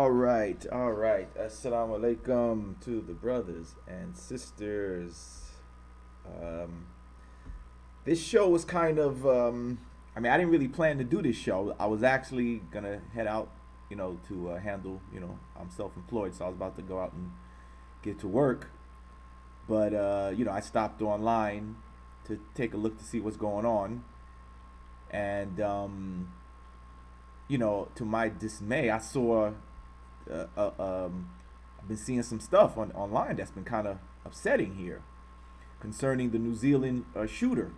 All right. Assalamu alaikum to the brothers and sisters. Um, this show was kind of, I didn't really plan to do this show. I was actually gonna head out, to handle, I'm self-employed, so I was about to go out and get to work. But, I stopped online to take a look to see what's going on. And, to my dismay, I saw I've been seeing some stuff online that's been kind of upsetting here concerning the New Zealand shooter.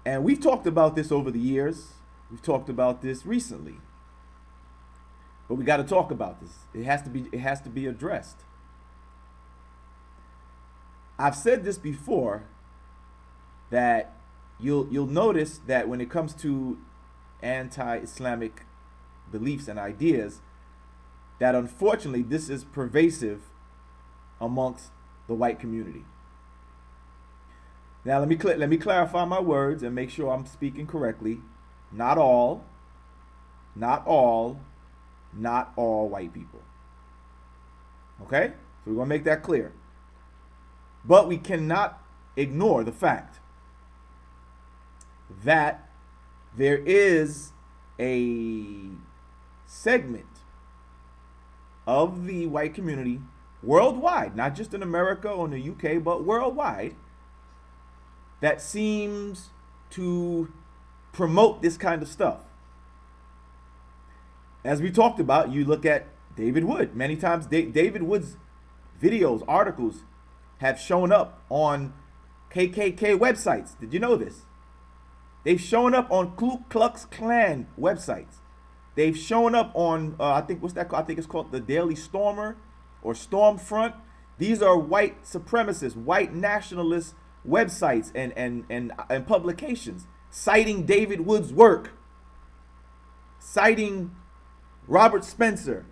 And we've talked about this over the years. We've talked about this recently. But we got to talk about this. It has to be addressed. I've said this before that you'll notice that when it comes to anti-Islamic beliefs and ideas, that unfortunately this is pervasive amongst the white community. Now let me clarify my words and make sure I'm speaking correctly. Not all, not all, not all white people. Okay? So we're going to make that clear. But we cannot ignore the fact that there is a segment of the white community worldwide, not just in America or in the UK, but worldwide, that seems to promote this kind of stuff. As we talked about, you look at David Wood. Many times David Wood's videos, articles have shown up on KKK websites. Did you know this? They've shown up on Ku Klux Klan websites. They've shown up on, I think it's called the Daily Stormer or Stormfront. These are white supremacist, white nationalist websites and publications citing David Wood's work, citing Robert Spencer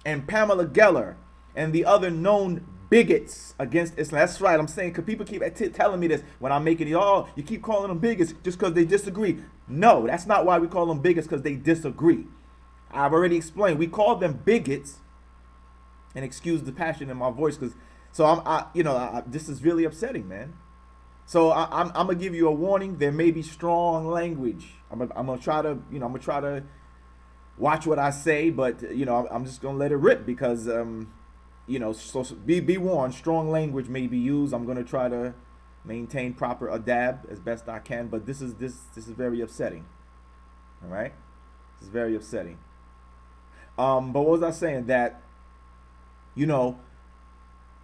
and Pamela Geller and the other known bigots against Islam. That's right, I'm saying, because people keep telling me this when I'm making it, oh, you keep calling them bigots just because they disagree. No, that's not why we call them bigots, because they disagree. I've already explained. We call them bigots, and excuse the passion in my voice, because this is really upsetting, man. So I'm gonna give you a warning. There may be strong language. I'm gonna try to watch what I say, but I'm just gonna let it rip because so be warned. Strong language may be used. I'm gonna try to maintain proper adab as best I can, but this is very upsetting. All right, this is very upsetting. But what was I saying? That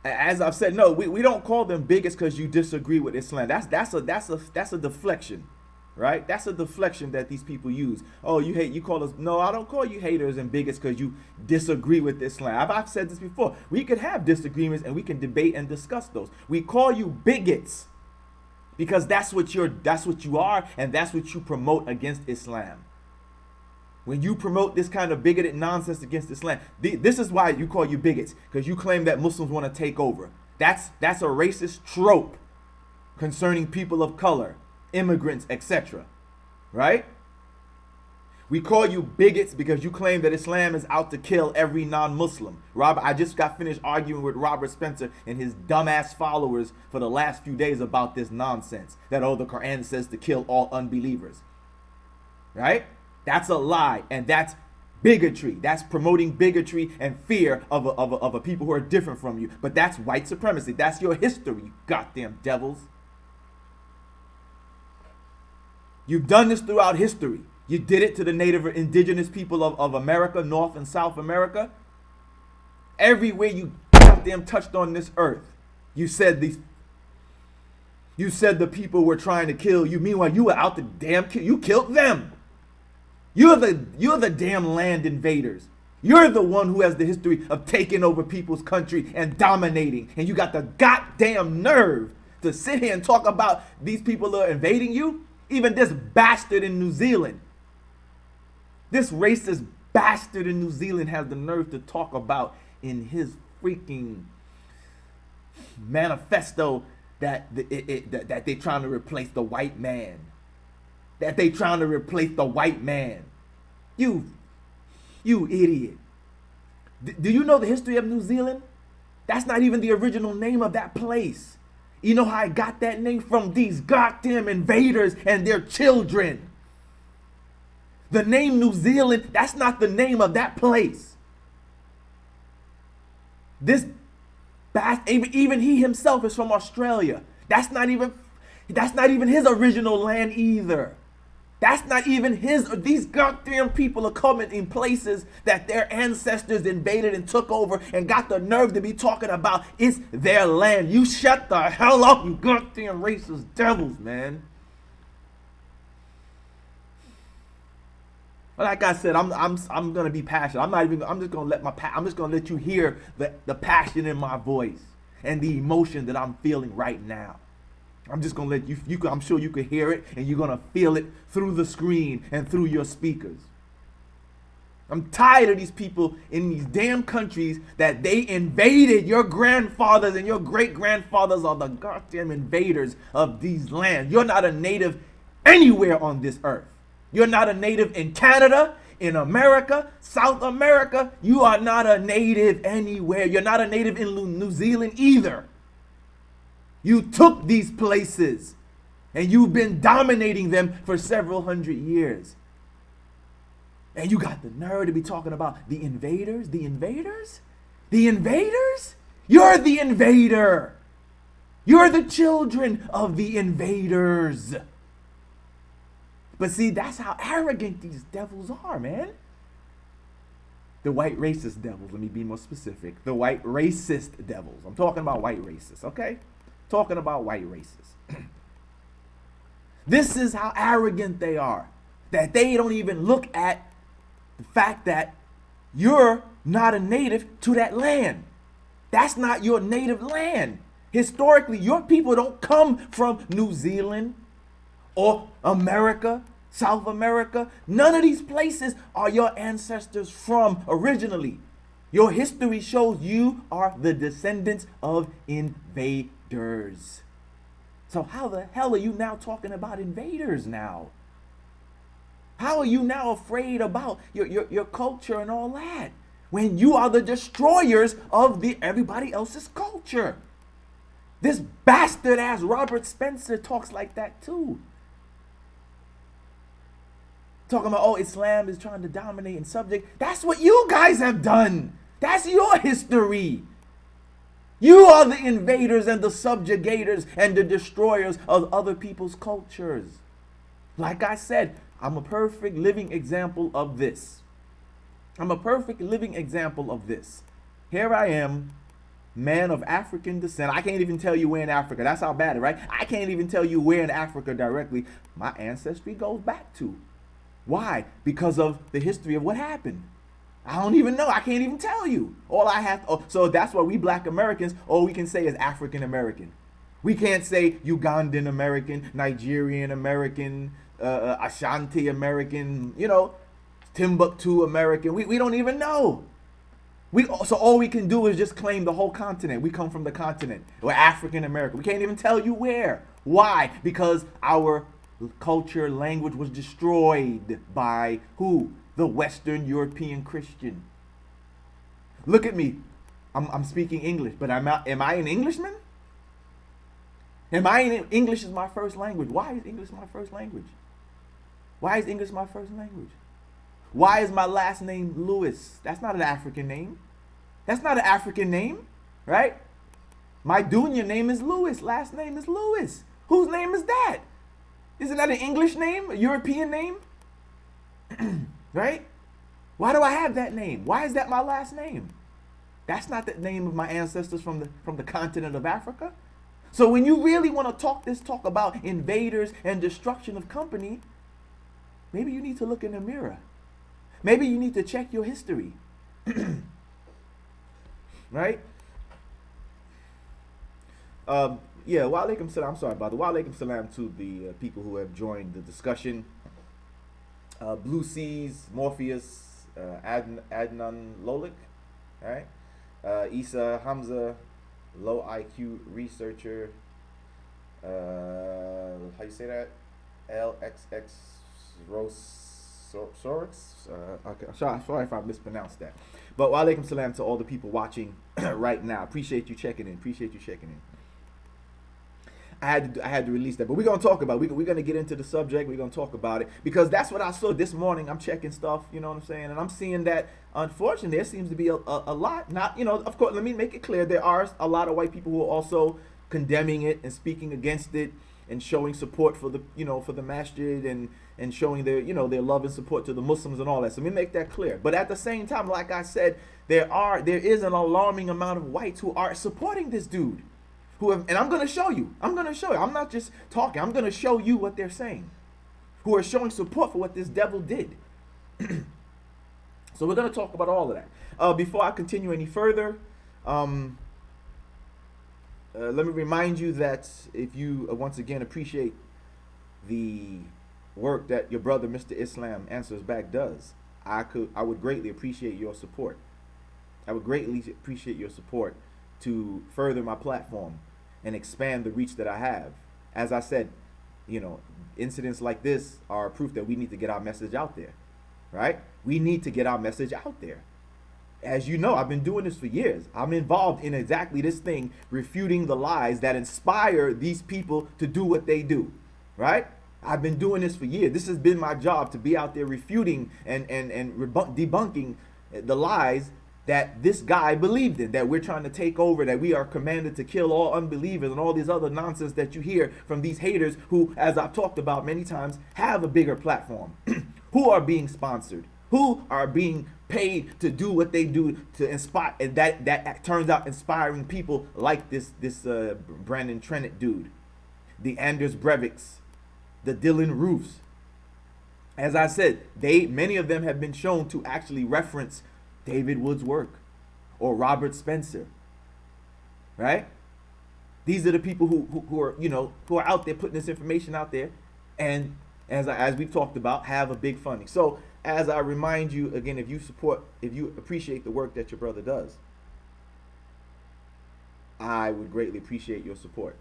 as I've said, no, we don't call them bigots because you disagree with Islam. That's a deflection, right? That's a deflection that these people use. Oh, you hate, you call us. No, I don't call you haters and bigots because you disagree with Islam. I've said this before. We could have disagreements and we can debate and discuss those. We call you bigots because that's what you are, and that's what you promote against Islam. When you promote this kind of bigoted nonsense against Islam, this is why you call you bigots, because you claim that Muslims want to take over. That's a racist trope concerning people of color, immigrants, etc. Right? We call you bigots because you claim that Islam is out to kill every non-Muslim. I just got finished arguing with Robert Spencer and his dumbass followers for the last few days about this nonsense. That, the Quran says to kill all unbelievers. Right? That's a lie, and that's bigotry. That's promoting bigotry and fear of a people who are different from you. But that's white supremacy. That's your history, you goddamn devils. You've done this throughout history. You did it to the native indigenous people of America, North and South America. Everywhere you goddamn touched on this earth, you said the people were trying to kill you. Meanwhile, you were out to damn kill. You killed them. You're the damn land invaders. You're the one who has the history of taking over people's country and dominating. And you got the goddamn nerve to sit here and talk about these people are invading you? Even this bastard in New Zealand. This racist bastard in New Zealand has the nerve to talk about in his freaking manifesto that they're trying to replace the white man. That they trying to replace the white man. You You idiot. Do you know the history of New Zealand? That's not even the original name of that place. You know how I got that name? From these goddamn invaders and their children. The name New Zealand, that's not the name of that place. This even he himself is from Australia. That's not even his original land either. That's not even his. These goddamn people are coming in places that their ancestors invaded and took over and got the nerve to be talking about it's their land. You shut the hell up, you goddamn racist devils, man. But like I said, I'm gonna be passionate. I'm just gonna let you hear the passion in my voice and the emotion that I'm feeling right now. I'm just gonna let you. I'm sure you could hear it, and you're gonna feel it through the screen and through your speakers. I'm tired of these people in these damn countries that they invaded. Your grandfathers and your great grandfathers are the goddamn invaders of these lands. You're not a native anywhere on this earth. You're not a native in Canada, in America, South America. You are not a native anywhere. You're not a native in New Zealand either. You took these places and you've been dominating them for several hundred years. And you got the nerve to be talking about the invaders? The invaders? The invaders? You're the invader. You're the children of the invaders. But see, that's how arrogant these devils are, man. The white racist devils, let me be more specific. The white racist devils. I'm talking about white racists, okay? Talking about white racists. This is how arrogant they are. That they don't even look at the fact that you're not a native to that land. That's not your native land. Historically, your people don't come from New Zealand or America, South America. None of these places are your ancestors from originally. Your history shows you are the descendants of invaders. So how the hell are you now talking about invaders now? How are you now afraid about your culture and all that when you are the destroyers of everybody else's culture? This bastard ass Robert Spencer talks like that too. Talking about, oh, Islam is trying to dominate and subject. That's what you guys have done. That's your history. You are the invaders and the subjugators and the destroyers of other people's cultures. Like I said, I'm a perfect living example of this. I'm a perfect living example of this. Here I am, man of African descent. I can't even tell you where in Africa. That's how bad it is, right? I can't even tell you where in Africa directly my ancestry goes back to. Why? Because of the history of what happened. I don't even know. I can't even tell you. All I have. So that's why we Black Americans, all we can say is African American. We can't say Ugandan American, Nigerian American, Ashanti American, Timbuktu American. We don't even know. So all we can do is just claim the whole continent. We come from the continent. We're African American. We can't even tell you where. Why? Because our culture, language was destroyed by who? The Western European Christian. Look at me. I'm speaking English, but am I an Englishman? English is my first language. Why is English my first language? Why is English my first language? Why is my last name Lewis? That's not an African name. That's not an African name, right? My Dunya name is Lewis. Last name is Lewis. Whose name is that? Isn't that an English name? A European name? Right? Why do I have that name? Why is that my last name? That's not the name of my ancestors from the continent of Africa. So when you really want to talk about invaders and destruction of company, maybe you need to look in the mirror. Maybe you need to check your history. Right? Yeah, wa alaikum salam. I'm sorry about that. Wa alaikum salam to the people who have joined the discussion. Blue Seas, Morpheus, Adnan Lolik, right? Isa Hamza, low IQ researcher. How you say that? LXX Rose Sorix. Okay, sorry if I mispronounced that. But wa alaikum salam to all the people watching right now. Appreciate you checking in. Appreciate you checking in. I had to release that, but we're gonna talk about it. We're gonna get into the subject. We're gonna talk about it because that's what I saw this morning. I'm checking stuff, you know what I'm saying, and I'm seeing that unfortunately there seems to be a lot. Not, you know, of course, let me make it clear, there are a lot of white people who are also condemning it and speaking against it and showing support for the, you know, for the masjid and showing their, you know, their love and support to the Muslims and all that. So let me make that clear. But at the same time, like I said, there is an alarming amount of whites who are supporting this dude. And I'm going to show you. I'm not just talking. I'm going to show you what they're saying. Who are showing support for what this devil did. So we're going to talk about all of that. Before I continue any further, let me remind you that if you once again appreciate the work that your brother Mr. Islam Answers Back does, I would greatly appreciate your support. I would greatly appreciate your support to further my platform and expand the reach that I have. As I said, you know, incidents like this are proof that we need to get our message out there, right? We need to get our message out there. As you know, I've been doing this for years. I'm involved in exactly this thing, refuting the lies that inspire these people to do what they do, right? I've been doing this for years. This has been my job, to be out there refuting and debunking the lies that this guy believed in, that we're trying to take over, that we are commanded to kill all unbelievers and all these other nonsense that you hear from these haters who, as I've talked about many times, have a bigger platform, who are being sponsored, who are being paid to do what they do to inspire, and that turns out inspiring people like this Brandon Trennett dude, the Anders Breiviks, the Dylan Roofs. As I said, many of them have been shown to actually reference David Wood's work or Robert Spencer, right? These are the people who are, you know, who are out there putting this information out there, and as we've talked about, have a big funding. So as I remind you again, if you appreciate the work that your brother does, I would greatly appreciate your support.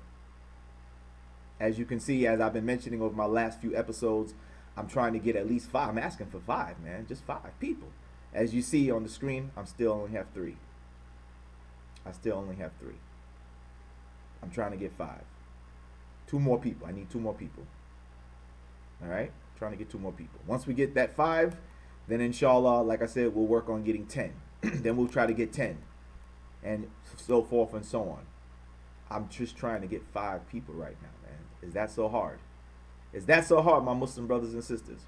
As you can see, as I've been mentioning over my last few episodes, I'm trying to get at least 5. I'm asking for 5, man, just 5 people. As you see on the screen, I still only have 3. I'm trying to get 5. 2 more people. I need 2 more people. All right? Trying to get 2 more people. Once we get that 5, then inshallah, like I said, we'll work on getting 10. Then we'll try to get 10. And so forth and so on. I'm just trying to get 5 people right now, man. Is that so hard? Is that so hard, my Muslim brothers and sisters?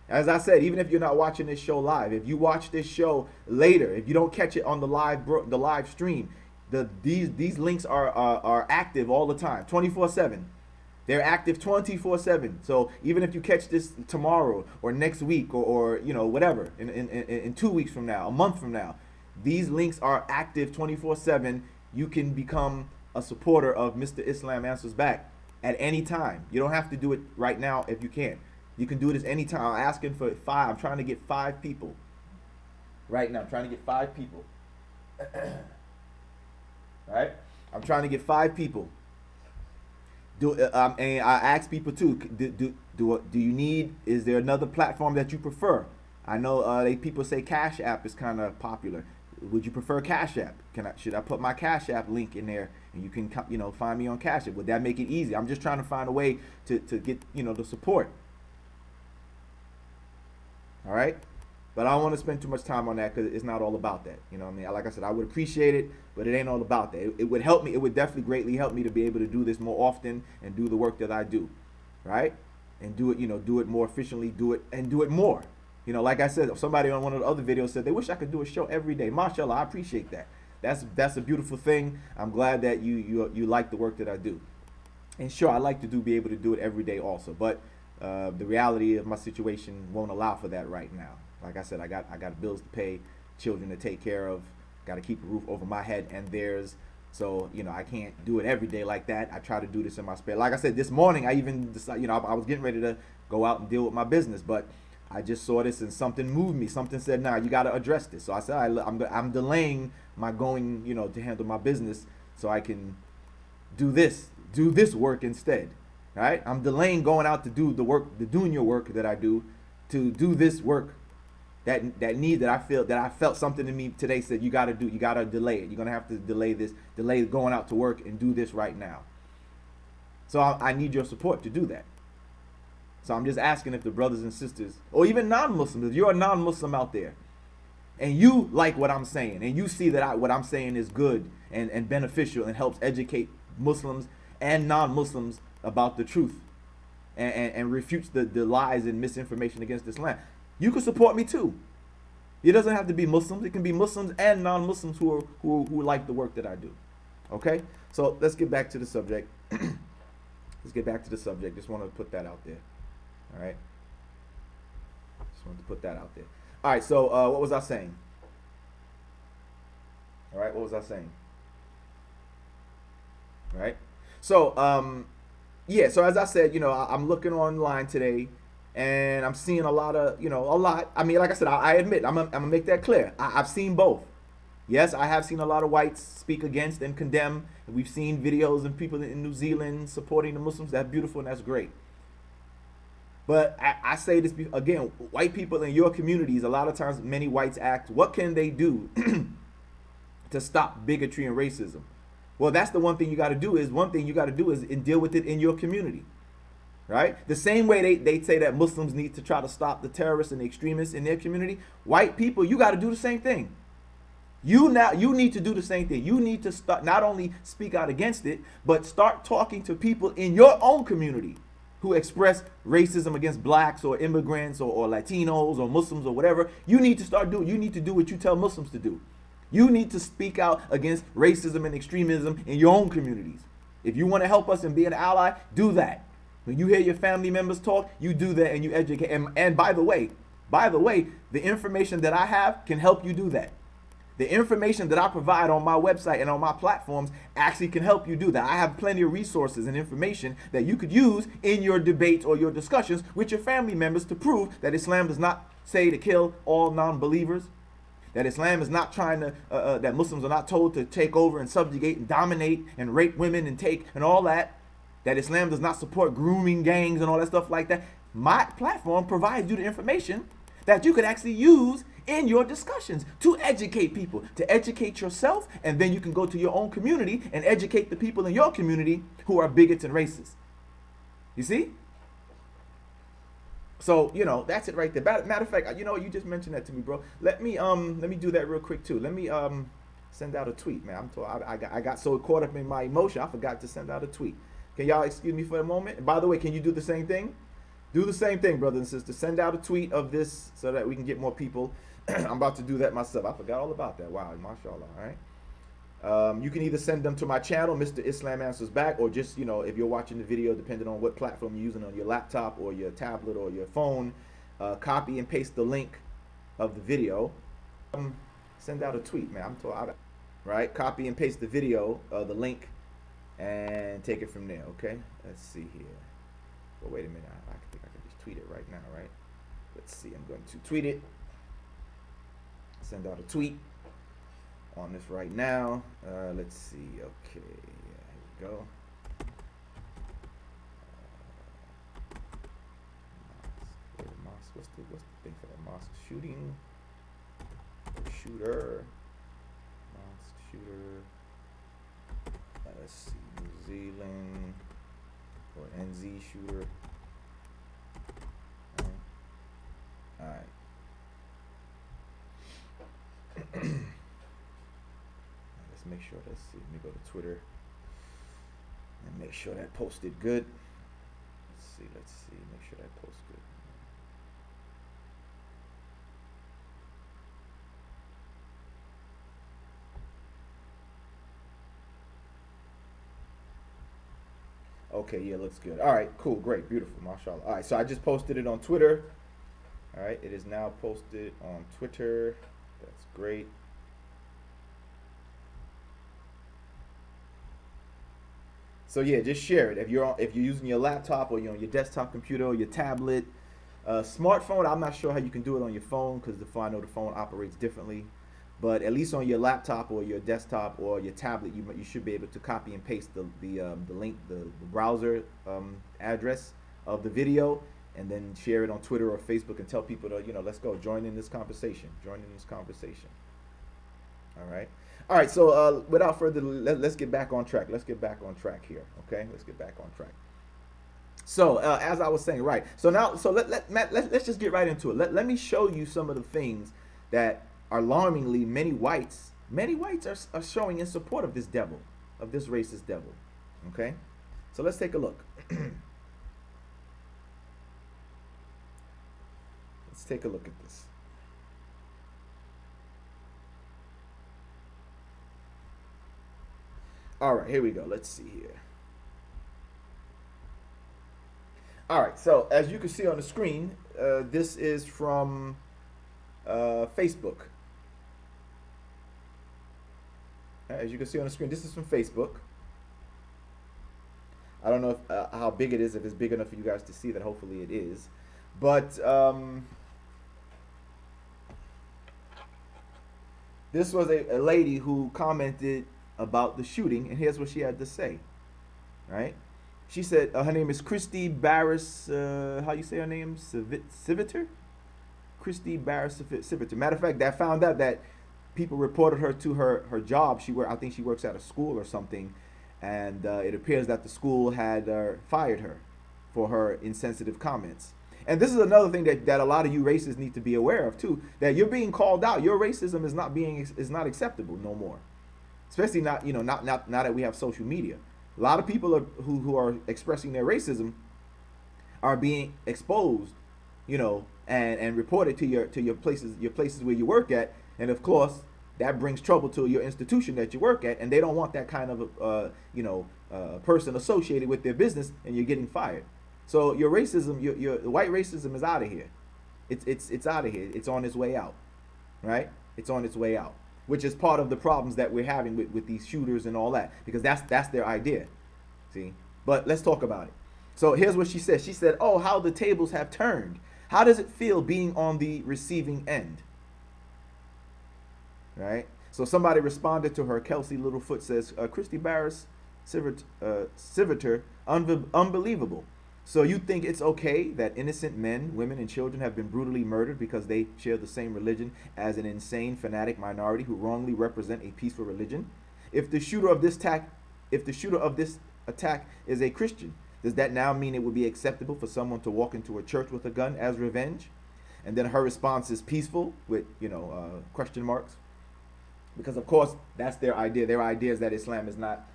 As I said, even if you're not watching this show live, if you watch this show later, if you don't catch it on the live stream, these links are active all the time, 24/7. They're active 24/7. So even if you catch this tomorrow or next week or you know, whatever, in 2 weeks from now, a month from now, these links are active 24/7. You can become a supporter of Mr. Islam Answers Back at any time. You don't have to do it right now if you can't. You can do this anytime. I'm asking for 5. I'm trying to get 5 people. Right now, I'm trying to get 5 people. Right? I'm trying to get 5 people. And I ask people too, do you need, is there another platform that you prefer? I know people say Cash App is kind of popular. Would you prefer Cash App? Should I put my Cash App link in there and you can, you know, find me on Cash App? Would that make it easy? I'm just trying to find a way to get, you know, the support. All right, but I don't want to spend too much time on that because it's not all about that. You know what I mean? Like I said, I would appreciate it, but it ain't all about that. It would help me. It would definitely greatly help me to be able to do this more often and do the work that I do, right? And do it, you know, do it more efficiently, do it more. You know, like I said, somebody on one of the other videos said they wish I could do a show every day. Mashallah, I appreciate that. That's a beautiful thing. I'm glad that you like the work that I do. And sure, I like to be able to do it every day also, but the reality of my situation won't allow for that right now. Like I said, I got bills to pay, children to take care of, got to keep a roof over my head and theirs. So, you know, I can't do it every day like that. I try to do this in my spare. Like I said, this morning I even decided, you know, I was getting ready to go out and deal with my business, but I just saw this and something moved me. Something said, "Nah, you got to address this." So I said, I'm delaying my going, you know, to handle my business so I can do this work instead. Right? I'm delaying going out to do the work, the junior work that I do, to do this work that need that I felt something in me today said you got to do. You got to delay it. You're gonna have to delay this, delay going out to work and do this right now. So I need your support to do that. So I'm just asking if the brothers and sisters, or even non-Muslims, if you're a non-Muslim out there, and you like what I'm saying, and you see that what I'm saying is good and beneficial and helps educate Muslims and non-Muslims about the truth, and refutes the lies and misinformation against Islam, you can support me too. It doesn't have to be Muslims. It can be Muslims and non-Muslims who like the work that I do. Okay? So let's get back to the subject. Let's get back to the subject. Just want to put that out there. All right? Just wanted to put that out there. All right, so what was I saying? All right, what was I saying? All right? So, yeah, so as I said, I'm looking online today, and I'm seeing a lot. I mean, like I said, I admit, I'm gonna make that clear. I've seen both. Yes, I have seen a lot of whites speak against and condemn. And we've seen videos of people in New Zealand supporting the Muslims. That's beautiful and that's great. But I say this again, white people in your communities, a lot of times many whites ask, what can they do to stop bigotry and racism? Well, that's the one thing you got to do is deal with it in your community. Right? The same way they say that Muslims need to try to stop the terrorists and the extremists in their community, white people, you got to do the same thing. You need to do the same thing. You need to start, not only speak out against it, but start talking to people in your own community who express racism against blacks or immigrants or Latinos or Muslims or whatever. You need to do what you tell Muslims to do. You need to speak out against racism and extremism in your own communities. If you want to help us and be an ally, do that. When you hear your family members talk, you do that and you educate. And by the way, the information that I have can help you do that. The information that I provide on my website and on my platforms actually can help you do that. I have plenty of resources and information that you could use in your debates or your discussions with your family members to prove that Islam does not say to kill all non-believers, that Islam is not trying to, that Muslims are not told to take over and subjugate and dominate and rape women and take and all that Islam does not support grooming gangs and all that stuff like that. My platform provides you the information that you could actually use in your discussions to educate people, to educate yourself, and then you can go to your own community and educate the people in your community who are bigots and racists. You see? So, that's it right there. Matter of fact, you just mentioned that to me, bro. Let me do that real quick too. Let me send out a tweet, man. I got so caught up in my emotion, I forgot to send out a tweet. Can y'all excuse me for a moment? And by the way, can you do the same thing? Do the same thing, brothers and sisters. Send out a tweet of this so that we can get more people. I'm about to do that myself. I forgot all about that. Wow, mashallah, all right? You can either send them to my channel, Mr. Islam Answers Back, or just, if you're watching the video, depending on what platform you're using on your laptop or your tablet or your phone, copy and paste the link of the video. Send out a tweet, man. Right? Copy and paste the video, the link, and take it from there, okay? Let's see here. Well, wait a minute. I think I can just tweet it right now, right? Let's see. I'm going to tweet it. Send out a tweet on this right now. Let's see. Okay. Here we go. Mosque. What's the thing for that? Mosque shooting? Shooter. Mosque shooter. Let's see. New Zealand. Or NZ shooter. All right. Let's make sure. Let's see. Let me go to Twitter and make sure that posted good. Let's see. Make sure that posts good. Okay, yeah, looks good. All right, cool, great, beautiful, mashallah. All right, so I just posted it on Twitter. All right, it is now posted on Twitter. That's great. So yeah, just share it. If you're using your laptop or you're on your desktop computer or your tablet, smartphone. I'm not sure how you can do it on your phone because I know the phone operates differently. But at least on your laptop or your desktop or your tablet, you should be able to copy and paste the link, the browser address of the video, and then share it on Twitter or Facebook and tell people to, let's go, join in this conversation. All right. All right. So without further ado, let's get back on track. Let's get back on track here. Okay. Let's get back on track. So as I was saying, right. So now, let's just get right into it. Let me show you some of the things that alarmingly many whites are showing in support of this devil, of this racist devil. Okay. So let's take a look. Let's take a look at this. All right, here we go. Let's see here. All right, so as you can see on the screen, this is from Facebook. As you can see on the screen, this is from Facebook. I don't know if, how big it is, if it's big enough for you guys to see that. Hopefully it is. But this was a lady who commented about the shooting, and here's what she had to say. Right? She said her name is Christy Barris. How you say her name? Civiter? Christy Barris Civiter. Matter of fact, I found out that people reported her to her job. I think she works at a school or something, and it appears that the school had fired her for her insensitive comments. And this is another thing that a lot of you racists need to be aware of too. That you're being called out. Your racism is not acceptable no more. Especially not that we have social media. A lot of people who are expressing their racism are being exposed, and reported to your places where you work at, and of course that brings trouble to your institution that you work at, and they don't want that kind of person associated with their business, and you're getting fired. So your racism, your white racism is out of here. It's out of here. It's on its way out, right? It's on its way out, which is part of the problems that we're having with these shooters and all that, because that's their idea. See? But let's talk about it. So here's what she said. She said, "Oh, how the tables have turned. How does it feel being on the receiving end?" Right? So somebody responded to her. Kelsey Littlefoot says, Christy Barris Civiter, unbelievable. So you think it's okay that innocent men, women, and children have been brutally murdered because they share the same religion as an insane, fanatic minority who wrongly represent a peaceful religion? If the shooter of this attack is a Christian, does that now mean it would be acceptable for someone to walk into a church with a gun as revenge? And then her response is peaceful with question marks, because of course that's their idea. Their idea is that Islam is not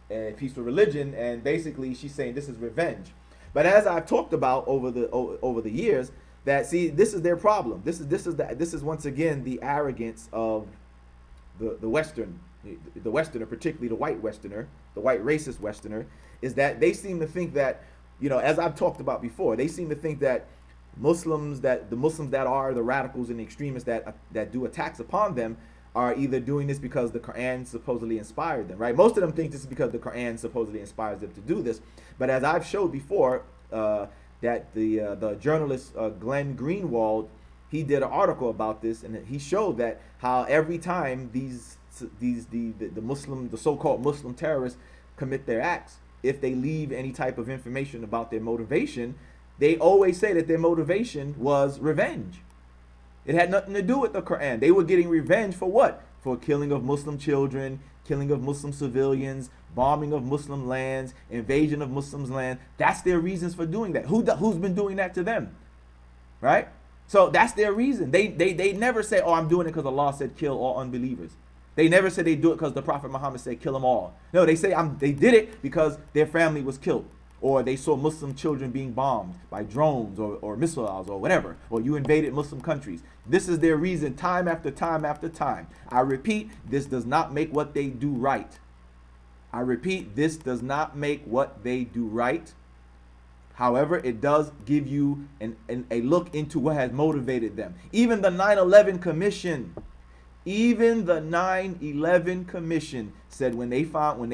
a peaceful religion, and basically she's saying this is revenge. But as I've talked about over the years, that this is their problem. This is once again the arrogance of the Westerner, particularly the white Westerner, the white racist Westerner, is that they seem to think that, as I've talked about before, they seem to think that the Muslims that are the radicals and the extremists that do attacks upon them are either doing this because the Quran supposedly inspired them, right? Most of them think this is because the Quran supposedly inspires them to do this. But as I've showed before, that the journalist Glenn Greenwald, he did an article about this, and he showed that how every time the so-called Muslim terrorists commit their acts, if they leave any type of information about their motivation, they always say that their motivation was revenge. It had nothing to do with the Quran. They were getting revenge for what? For killing of Muslim children, killing of Muslim civilians, bombing of Muslim lands, invasion of Muslims' land. That's their reasons for doing that. Who's been doing that to them? Right? So that's their reason. They never say, "Oh, I'm doing it because Allah said kill all unbelievers." They never say they do it because the Prophet Muhammad said kill them all. No, they say they did it because their family was killed, or they saw Muslim children being bombed by drones or missiles or whatever, or you invaded Muslim countries. This is their reason time after time after time. I repeat, this does not make what they do right. I repeat, this does not make what they do right. However, it does give you a look into what has motivated them. Even the 9/11 Commission, said when they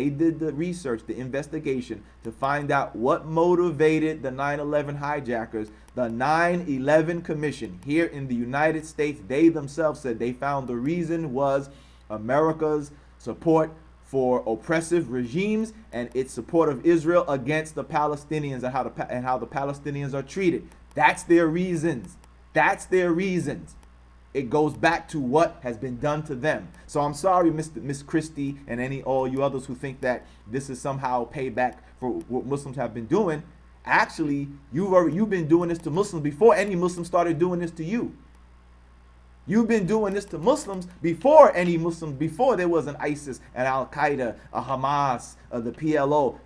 did the research, the investigation to find out what motivated the 9/11 hijackers, the 9/11 Commission here in the United States, they themselves said they found the reason was America's support for oppressive regimes and its support of Israel against the Palestinians, and how the Palestinians are treated. That's their reasons. That's their reasons. It goes back to what has been done to them. So I'm sorry, Miss Christie, and all you others who think that this is somehow payback for what Muslims have been doing. Actually, you've been doing this to Muslims before any Muslim started doing this to you. You've been doing this to Muslims before before there was an ISIS, an Al Qaeda, a Hamas, the PLO.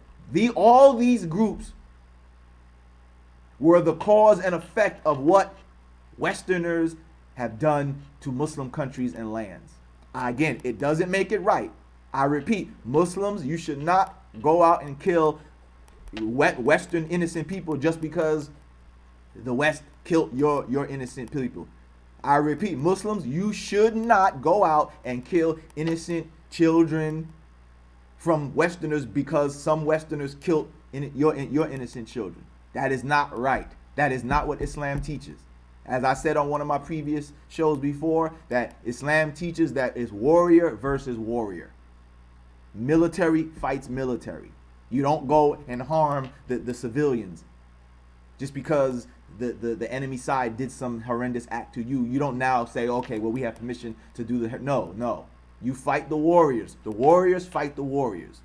All these groups were the cause and effect of what Westerners have done to Muslim countries and lands. Again, it doesn't make it right. I repeat, Muslims, you should not go out and kill Western innocent people just because the West killed your innocent people. I repeat, Muslims, you should not go out and kill innocent children from Westerners because some Westerners killed your innocent children. That is not right. That is not what Islam teaches. As I said on one of my previous shows before, that Islam teaches that it's warrior versus warrior. Military fights military. You don't go and harm the civilians just because the enemy side did some horrendous act to you. You don't now say, okay, well, we have permission to do no. You fight the warriors. The warriors fight the warriors.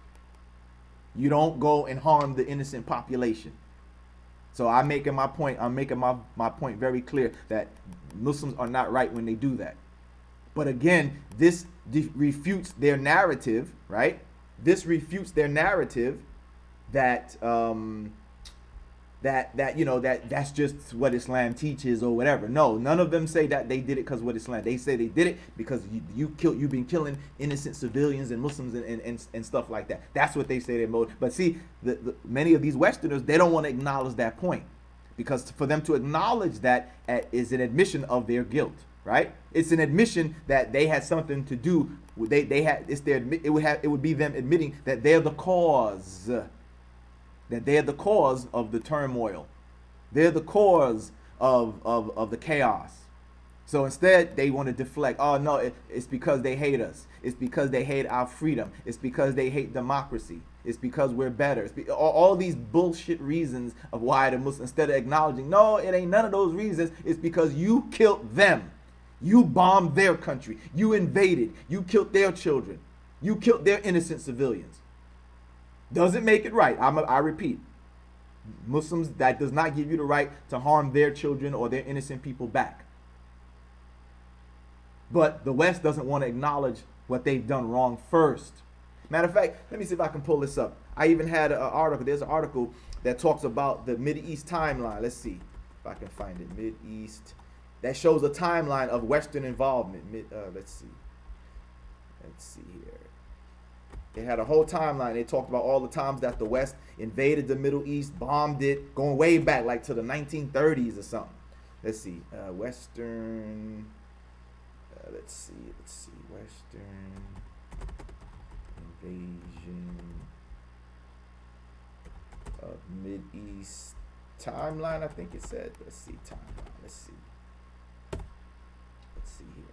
You don't go and harm the innocent population. So I'm making my point very clear that Muslims are not right when they do that. But again, this refutes their narrative, right? This refutes their narrative that that's just what Islam teaches or whatever. No, none of them say that they did it because of what Islam. They say they did it because you've been killing innocent civilians and Muslims and stuff like that. That's what they say their motive. But see, many of these Westerners, they don't want to acknowledge that point, because for them to acknowledge that is an admission of their guilt, right? It's an admission that they had something to do. It would be them admitting that they're the cause. That they're the cause of the turmoil. They're the cause of the chaos. So instead, they want to deflect. Oh, no, it's because they hate us. It's because they hate our freedom. It's because they hate democracy. It's because we're better. All these bullshit reasons of why the Muslims, instead of acknowledging, no, it ain't none of those reasons. It's because you killed them. You bombed their country. You invaded. You killed their children. You killed their innocent civilians. Doesn't make it right. I repeat, Muslims, that does not give you the right to harm their children or their innocent people back. But the West doesn't want to acknowledge what they've done wrong first. Matter of fact, let me see if I can pull this up. I even had an article. There's an article that talks about the Mideast timeline. Let's see if I can find it. Mideast. That shows a timeline of Western involvement. Let's see. Let's see here. They had a whole timeline. They talked about all the times that the West invaded the Middle East, bombed it, going way back, like to the 1930s or something. Let's see. Western. Let's see. Western invasion of Mideast timeline. I think it said. Let's see. Timeline. Let's see. Let's see here.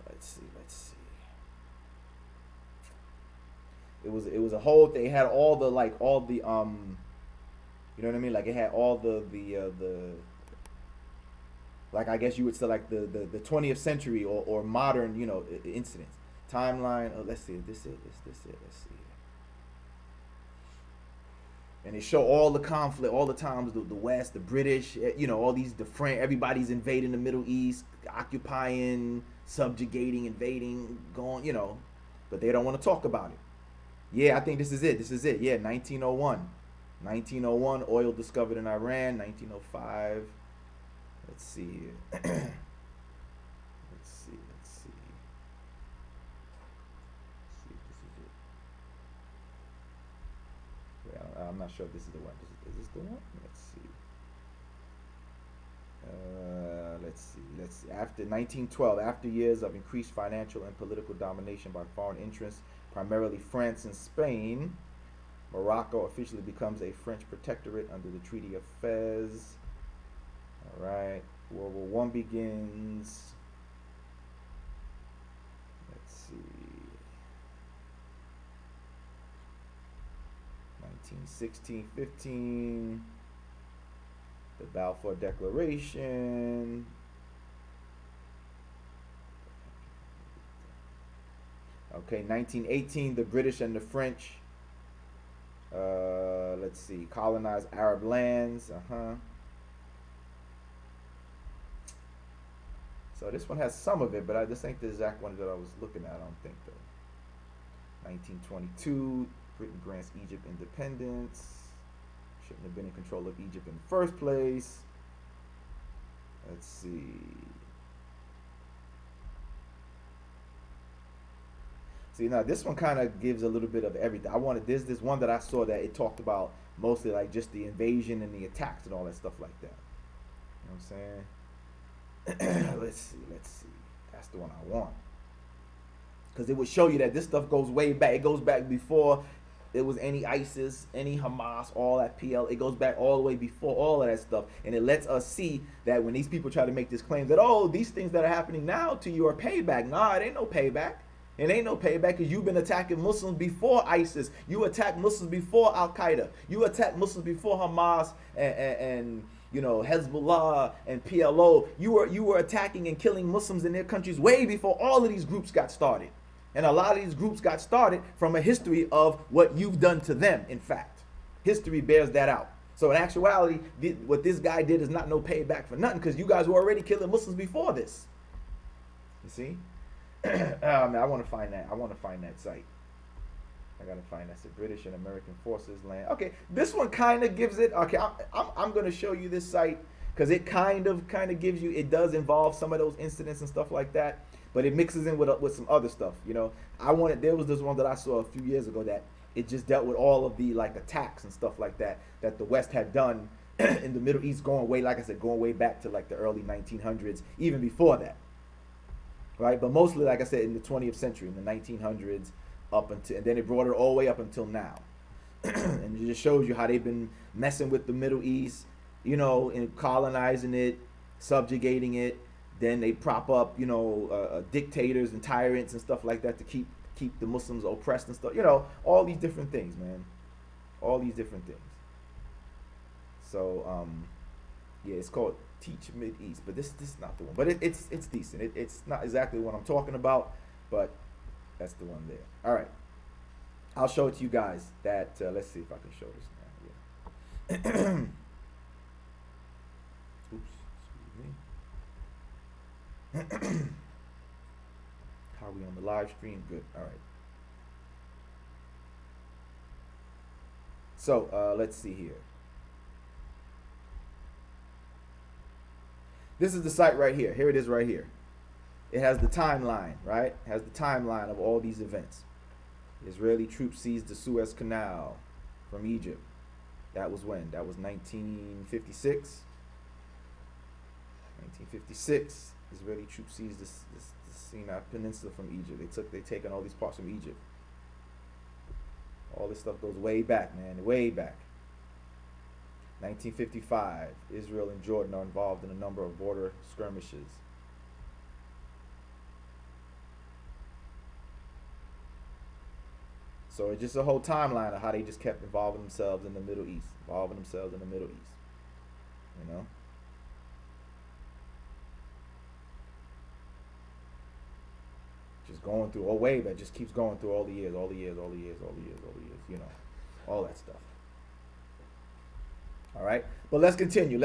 Let's see. It was a whole. They had all the you know what I mean? Like it had all the like, I guess you would say like the 20th century or modern, incidents. Timeline. Oh, let's see. This it. Let's see. And they show all the conflict, all the times the West, the British, all these the French, everybody's invading the Middle East, occupying, subjugating, invading, going, but they don't want to talk about it. Yeah, I think this is it. Yeah, 1901. 1901, oil discovered in Iran. 1905. Let's see. Let's see if this is it. I'm not sure if this is the one. Is this the one? Let's see. After 1912, after years of increased financial and political domination by foreign interests, primarily France and Spain, Morocco officially becomes a French protectorate under the Treaty of Fez. All right. World War I begins. 1916, 15. The Balfour Declaration. Okay, 1918, the British and the French, let's see, colonized Arab lands. So this one has some of it, but this ain't the exact one that I was looking at, I don't think, though. 1922, Britain grants Egypt independence. Shouldn't have been in control of Egypt in the first place. Let's see. See, now this one kind of gives a little bit of everything. There's this one that I saw that it talked about mostly like just the invasion and the attacks and all that stuff like that. You know what I'm saying? Let's see. That's the one I want. Because it would show you that this stuff goes way back. It goes back before there was any ISIS, any Hamas, all that PL. It goes back all the way before all of that stuff. And it lets us see that when these people try to make this claim that, oh, these things that are happening now to you are payback. Nah, it ain't no payback. It ain't no payback because you've been attacking Muslims before ISIS. You attacked Muslims before Al Qaeda. You attacked Muslims before Hamas and you know, Hezbollah and PLO. You were attacking and killing Muslims in their countries way before all of these groups got started. And a lot of these groups got started from a history of what you've done to them, in fact. History bears that out. So in actuality, what this guy did is not no payback for nothing because you guys were already killing Muslims before this. You see? Oh, man, I want to find that. I want to find that site. I gotta find that's the British and American forces land. Okay, this one kind of gives it. Okay, I'm gonna show you this site because it kind of gives you. It does involve some of those incidents and stuff like that, but it mixes in with some other stuff. You know, there was this one that I saw a few years ago that it just dealt with all of the like attacks and stuff like that the West had done in the Middle East, going way back to like the early 1900s, even before that. Right, but mostly, like I said, in the 20th century, in the 1900s, up until, and then it brought it all the way up until now. And it just shows you how they've been messing with the Middle East, you know, and colonizing it, subjugating it. Then they prop up, you know, dictators and tyrants and stuff like that to keep the Muslims oppressed and stuff. You know, all these different things, man. All these different things. So, yeah, it's called Teach Mideast, but this is not the one. But it's decent. It's not exactly what I'm talking about, but that's the one there. All right, I'll show it to you guys. That let's see if I can show this now. Yeah. Oops, excuse me. How are we on the live stream? Good. All right. So let's see here. This is the site right here. Here it is right here. It has the timeline, right? It has the timeline of all these events. Israeli troops seized the Suez Canal from Egypt. That was when? That was 1956. 1956. Israeli troops seized the Sinai Peninsula from Egypt. They taken all these parts from Egypt. All this stuff goes way back, man, way back. 1955, Israel and Jordan are involved in a number of border skirmishes. So it's just a whole timeline of how they just kept involving themselves in the Middle East. You know? Just going through, way back, just keeps going through all the years, you know, all that stuff. All right, but let's continue.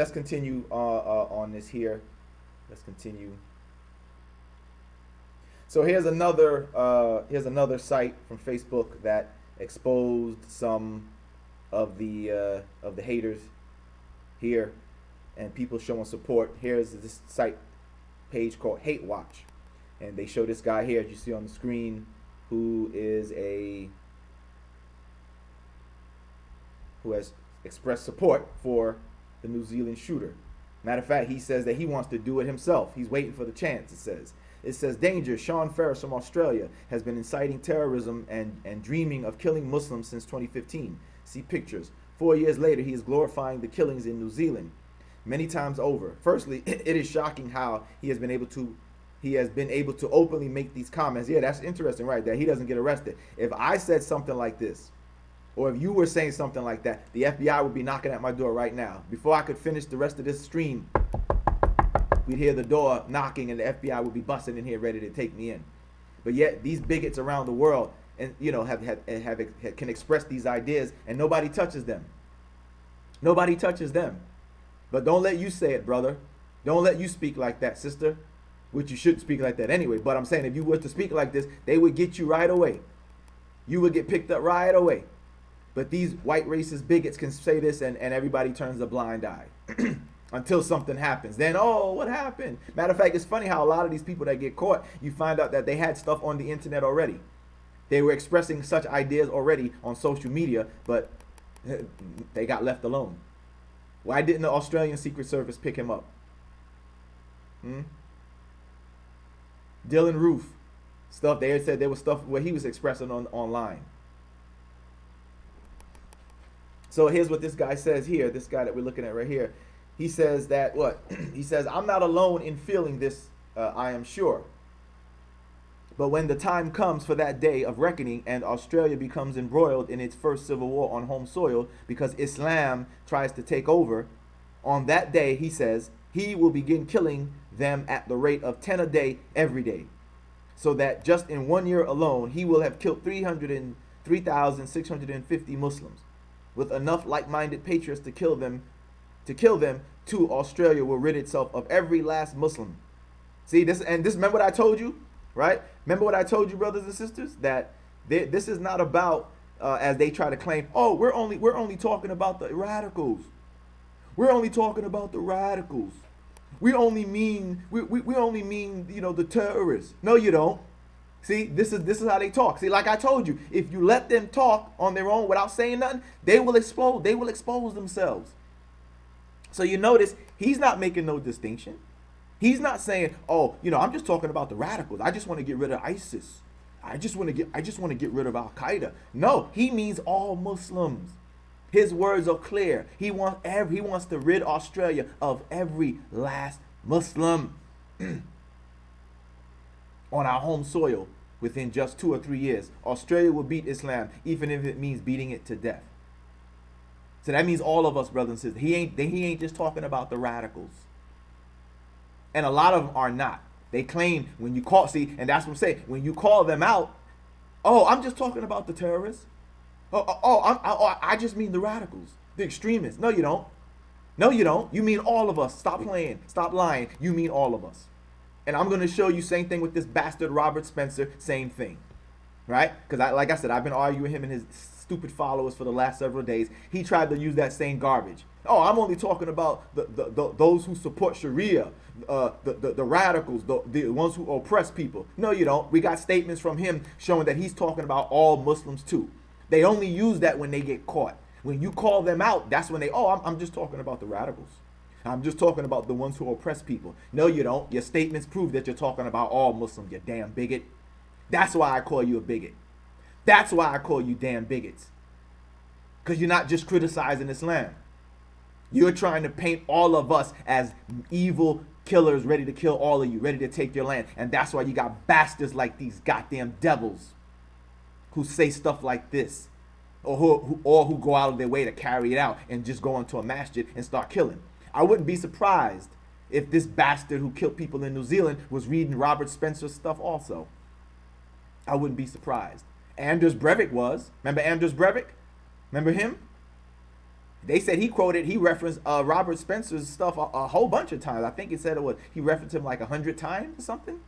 On this here. Let's continue. So here's another site from Facebook that exposed some of the haters here, and people showing support. Here's this site page called Hate Watch, and they show this guy here, as you see on the screen, who has expressed support for the New Zealand shooter. Matter of fact, he says that he wants to do it himself. He's waiting for the chance, it says, danger, Sean Ferris from Australia has been inciting terrorism and dreaming of killing Muslims since 2015. See pictures. 4 years later, he is glorifying the killings in New Zealand many times over. Firstly, it is shocking how he has been able to openly make these comments. Yeah, that's interesting, right? That he doesn't get arrested. If I said something like this, Or if you were saying something like that, the FBI would be knocking at my door right now. Before I could finish the rest of this stream, we'd hear the door knocking and the FBI would be busting in here ready to take me in. But yet these bigots around the world, and can express these ideas, and nobody touches them. Nobody touches them. But don't let you say it, brother. Don't let you speak like that, sister. Which you shouldn't speak like that anyway. But I'm saying if you were to speak like this, they would get you right away. You would get picked up right away. But these white racist bigots can say this and everybody turns a blind eye. Until something happens. Then, oh, what happened? Matter of fact, it's funny how a lot of these people that get caught, you find out that they had stuff on the internet already. They were expressing such ideas already on social media, but they got left alone. Why didn't the Australian Secret Service pick him up? Dylan Roof. Stuff, they had said there was stuff where he was expressing online. So here's what this guy says here, this guy that we're looking at right here. He says that, what? He says, I'm not alone in feeling this, I am sure. But when the time comes for that day of reckoning and Australia becomes embroiled in its first civil war on home soil because Islam tries to take over, on that day, he says, he will begin killing them at the rate of 10 a day every day. So that just in 1 year alone, he will have killed 303,650 Muslims. With enough like-minded patriots to kill them, too, Australia will rid itself of every last Muslim. See, this, remember what I told you, right? Remember what I told you, brothers and sisters, that this is not about, as they try to claim, oh, we're only talking about the radicals. We're only talking about the radicals. We only mean, the terrorists. No, you don't. See, this is how they talk. See, like I told you, if you let them talk on their own without saying nothing, they will explode. They will expose themselves. So you notice he's not making no distinction. He's not saying, oh, I'm just talking about the radicals. I just want to get rid of ISIS. I just want to get rid of Al Qaeda. No, he means all Muslims. His words are clear. He wants to rid Australia of every last Muslim on our home soil within just 2 or 3 years. Australia will beat Islam, even if it means beating it to death. So that means all of us, brothers and sisters. He ain't just talking about the radicals. And a lot of them are not. They claim when you call, and that's what I'm saying, when you call them out, oh, I'm just talking about the terrorists. I just mean the radicals, the extremists. No, you don't. No, you don't. You mean all of us. Stop playing. Stop lying. You mean all of us. And I'm going to show you same thing with this bastard Robert Spencer, same thing. Right? Because like I said, I've been arguing him and his stupid followers for the last several days. He tried to use that same garbage. Oh, I'm only talking about those who support Sharia, the radicals, the ones who oppress people. No, you don't. We got statements from him showing that he's talking about all Muslims too. They only use that when they get caught. When you call them out, that's when I'm just talking about the radicals. I'm just talking about the ones who oppress people. No, you don't. Your statements prove that you're talking about all Muslims, you damn bigot. That's why I call you a bigot. That's why I call you damn bigots. Because you're not just criticizing Islam. You're trying to paint all of us as evil killers ready to kill all of you, ready to take your land. And that's why you got bastards like these goddamn devils who say stuff like this. Or who go out of their way to carry it out and just go into a masjid and start killing. I wouldn't be surprised if this bastard who killed people in New Zealand was reading Robert Spencer's stuff also. I wouldn't be surprised. Anders Breivik was. Remember Anders Breivik? Remember him? They said he referenced Robert Spencer's stuff a whole bunch of times. I think it said he referenced him like 100 times or something.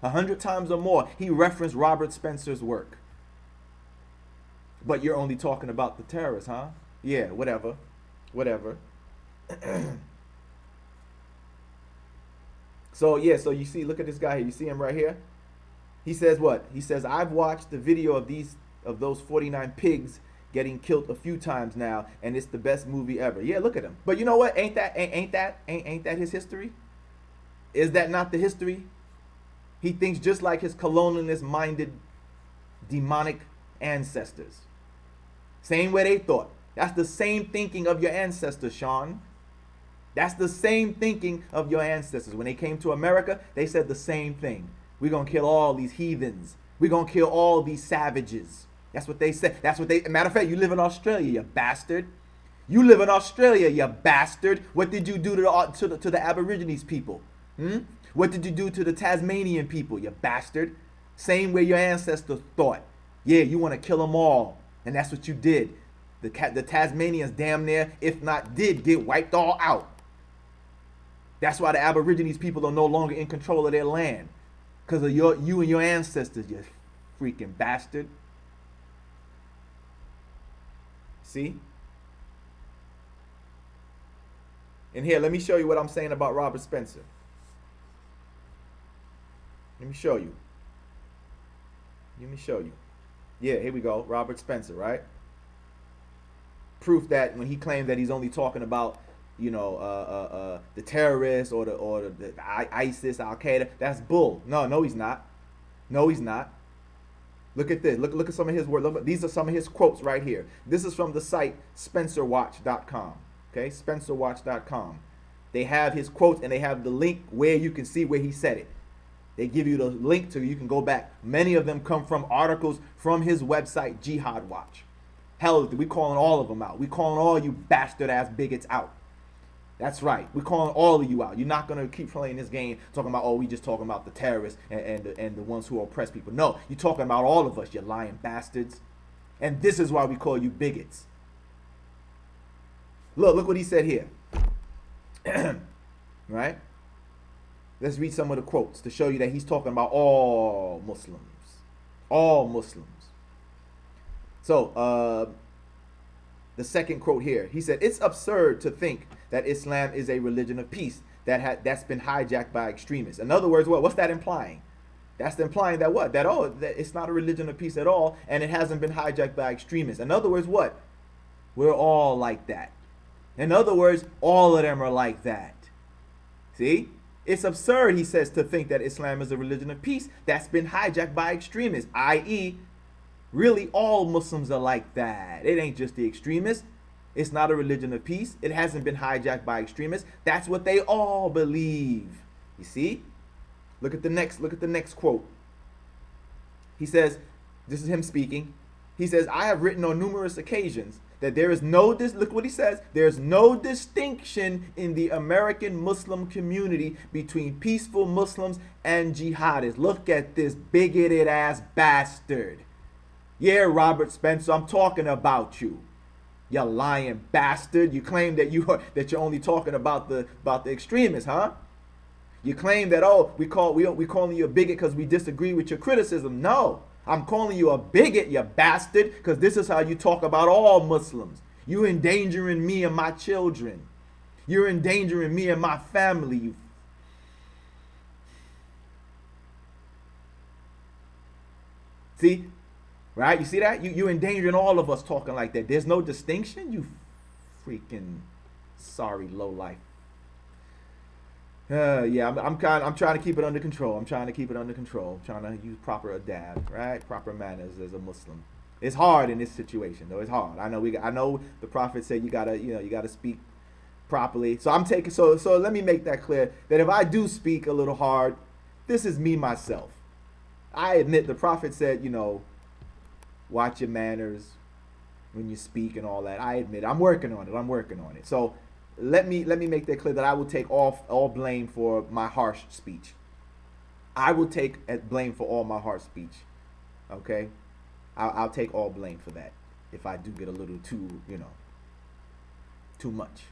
100 times or more. He referenced Robert Spencer's work. But you're only talking about the terrorists, huh? Yeah, whatever. So you see, look at this guy here. You see him right here? He says what? He says, I've watched the video of those 49 pigs getting killed a few times now, and it's the best movie ever. Yeah, look at him. But you know what? Ain't that his history? Is that not the history? He thinks just like his colonialist-minded, demonic ancestors. Same way they thought. That's the same thinking of your ancestors, Sean. That's the same thinking of your ancestors. When they came to America, they said the same thing. We're going to kill all these heathens. We're going to kill all these savages. That's what they say. That's what they. Matter of fact, you live in Australia, you bastard. You live in Australia, you bastard. What did you do to the Aborigines people? What did you do to the Tasmanian people, you bastard? Same way your ancestors thought. Yeah, you want to kill them all, and that's what you did. The Tasmanians damn near, if not did, get wiped all out. That's why the Aborigines people are no longer in control of their land, because of you and your ancestors, you freaking bastard. See? And here, let me show you what I'm saying about Robert Spencer. Let me show you. Yeah, here we go. Robert Spencer, right? Proof that when he claimed that he's only talking about, the terrorists or the ISIS, Al Qaeda, that's bull. No, he's not. No, he's not. Look at this. Look at some of his words. These are some of his quotes right here. This is from the site SpencerWatch.com. Okay, SpencerWatch.com. They have his quotes and they have the link where you can see where he said it. They give you the link to you can go back. Many of them come from articles from his website, Jihad Watch. Hell, we calling all of them out. We calling all you bastard ass bigots out. That's right. We're calling all of you out. You're not gonna keep playing this game talking about, we just talking about the terrorists and the ones who oppress people. No, you're talking about all of us, you lying bastards. And this is why we call you bigots. Look what he said here. Right? Let's read some of the quotes to show you that he's talking about all Muslims. All Muslims. So, the second quote here. He said, "It's absurd to think that Islam is a religion of peace that's been hijacked by extremists." In other words, what's that implying? That's implying that what? That it's not a religion of peace at all, and it hasn't been hijacked by extremists. In other words, what? We're all like that. In other words, all of them are like that. See? It's absurd, he says, to think that Islam is a religion of peace that's been hijacked by extremists, i.e., really all Muslims are like that. It ain't just the extremists. It's not a religion of peace. It hasn't been hijacked by extremists. That's what they all believe. You see? Look at the next quote. He says, this is him speaking. He says, "I have written on numerous occasions that there is look what he says, there's no distinction in the American Muslim community between peaceful Muslims and jihadists." Look at this bigoted ass bastard. Yeah, Robert Spencer, I'm talking about you. You lying bastard. You claim that you're only talking about the extremists, huh? You claim that, we calling you a bigot because we disagree with your criticism. No. I'm calling you a bigot, you bastard, because this is how you talk about all Muslims. You endangering me and my children. You're endangering me and my family. See? Right? You see that? You endangering all of us talking like that. There's no distinction, you freaking sorry lowlife. Yeah, I'm trying to keep it under control. I'm trying to use proper adab, right? Proper manners as a Muslim. It's hard in this situation, though. It's hard. I know the Prophet said you gotta speak properly. So so let me make that clear that if I do speak a little hard, this is me myself. I admit the Prophet said, watch your manners when you speak and all that. I admit I'm working on it. So let me make that clear that I will take all blame for my harsh speech. I will take blame for all my harsh speech. Okay? I'll take all blame for that if I do get a little too much.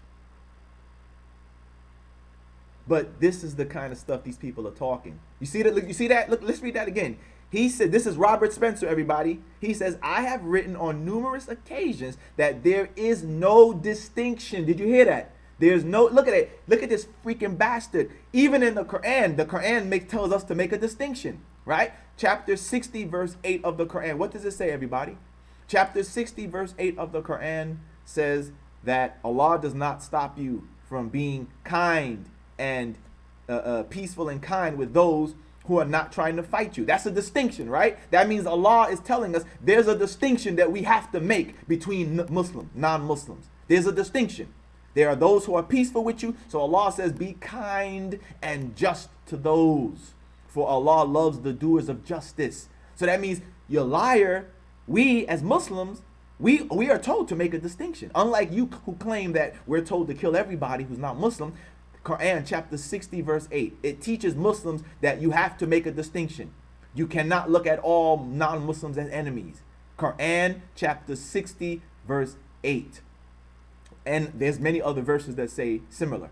But this is the kind of stuff these people are talking. You see that? Look, you see that? Look, let's read that again. He said, this is Robert Spencer, everybody. He says, "I have written on numerous occasions that there is no distinction." Did you hear that? There's no, look at it. Look at this freaking bastard. Even in the Quran tells us to make a distinction, right? Chapter 60, verse 8 of the Quran. What does it say, everybody? Chapter 60, verse 8 of the Quran says that Allah does not stop you from being kind and peaceful and kind with those who are not trying to fight you. That's a distinction, right? That means Allah is telling us there's a distinction that we have to make between Muslims, non-Muslims. There's a distinction. There are those who are peaceful with you. So Allah says, be kind and just to those. For Allah loves the doers of justice. So that means you're a liar. We as Muslims, we are told to make a distinction. Unlike you who claim that we're told to kill everybody who's not Muslim, Quran chapter 60 verse 8, it teaches Muslims that you have to make a distinction. You cannot look at all non-Muslims as enemies. Quran chapter 60 verse 8. And there's many other verses that say similar.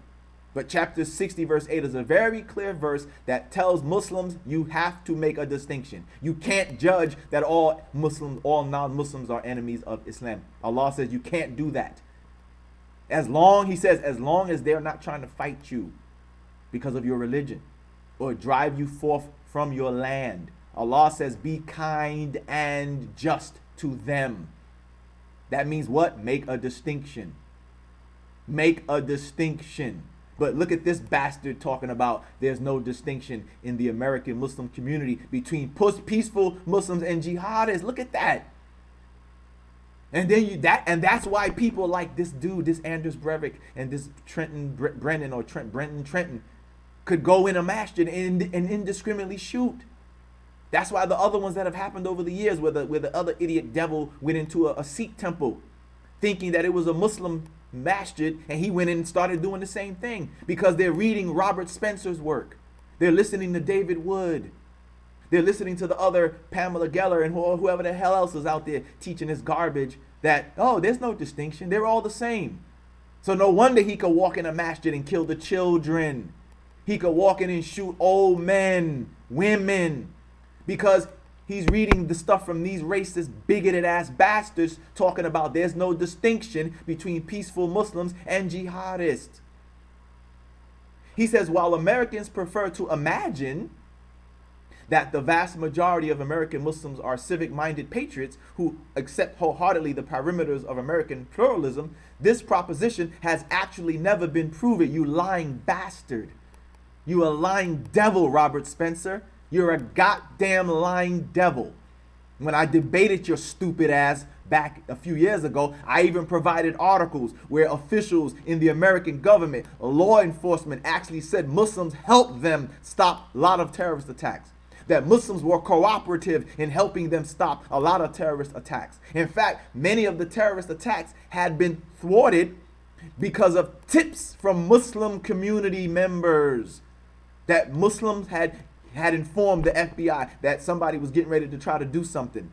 But chapter 60 verse 8 is a very clear verse that tells Muslims you have to make a distinction. You can't judge that all Muslims, all non-Muslims are enemies of Islam. Allah says you can't do that. He says, as long as they're not trying to fight you because of your religion or drive you forth from your land. Allah says, be kind and just to them. That means what? Make a distinction. Make a distinction. But look at this bastard talking about there's no distinction in the American Muslim community between peaceful Muslims and jihadists. Look at that. And then that's why people like this dude, this Anders Breivik and this Brenton Trenton could go in a masjid and indiscriminately shoot. That's why the other ones that have happened over the years where the other idiot devil went into a Sikh temple thinking that it was a Muslim masjid, and he went in and started doing the same thing because they're reading Robert Spencer's work. They're listening to David Wood. They're listening to the other Pamela Geller and whoever the hell else is out there teaching this garbage that, oh, there's no distinction. They're all the same. So no wonder he could walk in a masjid and kill the children. He could walk in and shoot old men, women, because he's reading the stuff from these racist, bigoted ass bastards talking about there's no distinction between peaceful Muslims and jihadists. He says, while Americans prefer to imagine that the vast majority of American Muslims are civic-minded patriots who accept wholeheartedly the perimeters of American pluralism, this proposition has actually never been proven. You lying bastard. You a lying devil, Robert Spencer. You're a goddamn lying devil. When I debated your stupid ass back a few years ago, I even provided articles where officials in the American government, law enforcement, actually said Muslims helped them stop a lot of terrorist attacks. That Muslims were cooperative in helping them stop a lot of terrorist attacks. In fact, many of the terrorist attacks had been thwarted because of tips from Muslim community members. That Muslims had informed the FBI that somebody was getting ready to try to do something.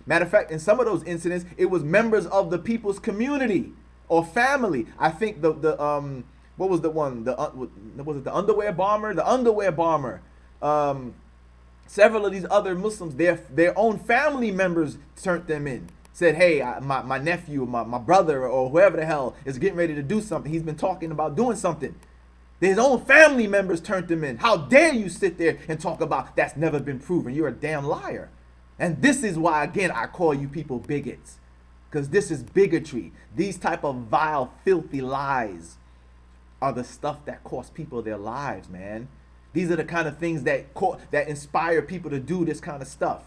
Matter of fact, in some of those incidents, it was members of the people's community or family. I think what was the one? Was it the underwear bomber? The underwear bomber. Several of these other Muslims, their own family members turned them in. Said, hey, my nephew, my brother, or whoever the hell is getting ready to do something. He's been talking about doing something. His own family members turned him in. How dare you sit there and talk about that's never been proven? You're a damn liar. And this is why, again, I call you people bigots. Because this is bigotry. These type of vile, filthy lies are the stuff that cost people their lives, man. These are the kind of things that inspire people to do this kind of stuff.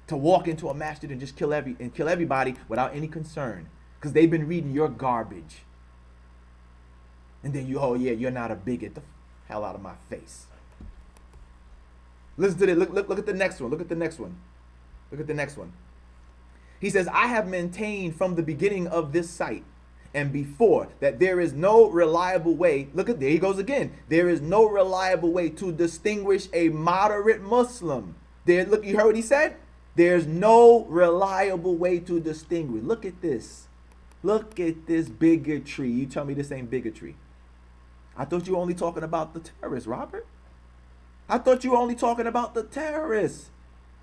To walk into a masjid and just kill everybody without any concern. Because they've been reading your garbage. And then you're not a bigot. The hell out of my face. Listen to this. Look at the next one. Look at the next one. Look at the next one. He says, I have maintained from the beginning of this site and before that there is no reliable way. There he goes again. There is no reliable way to distinguish a moderate Muslim. You heard what he said? There's no reliable way to distinguish. Look at this. Look at this bigotry. You tell me this ain't bigotry. I thought you were only talking about the terrorists, Robert. I thought you were only talking about the terrorists.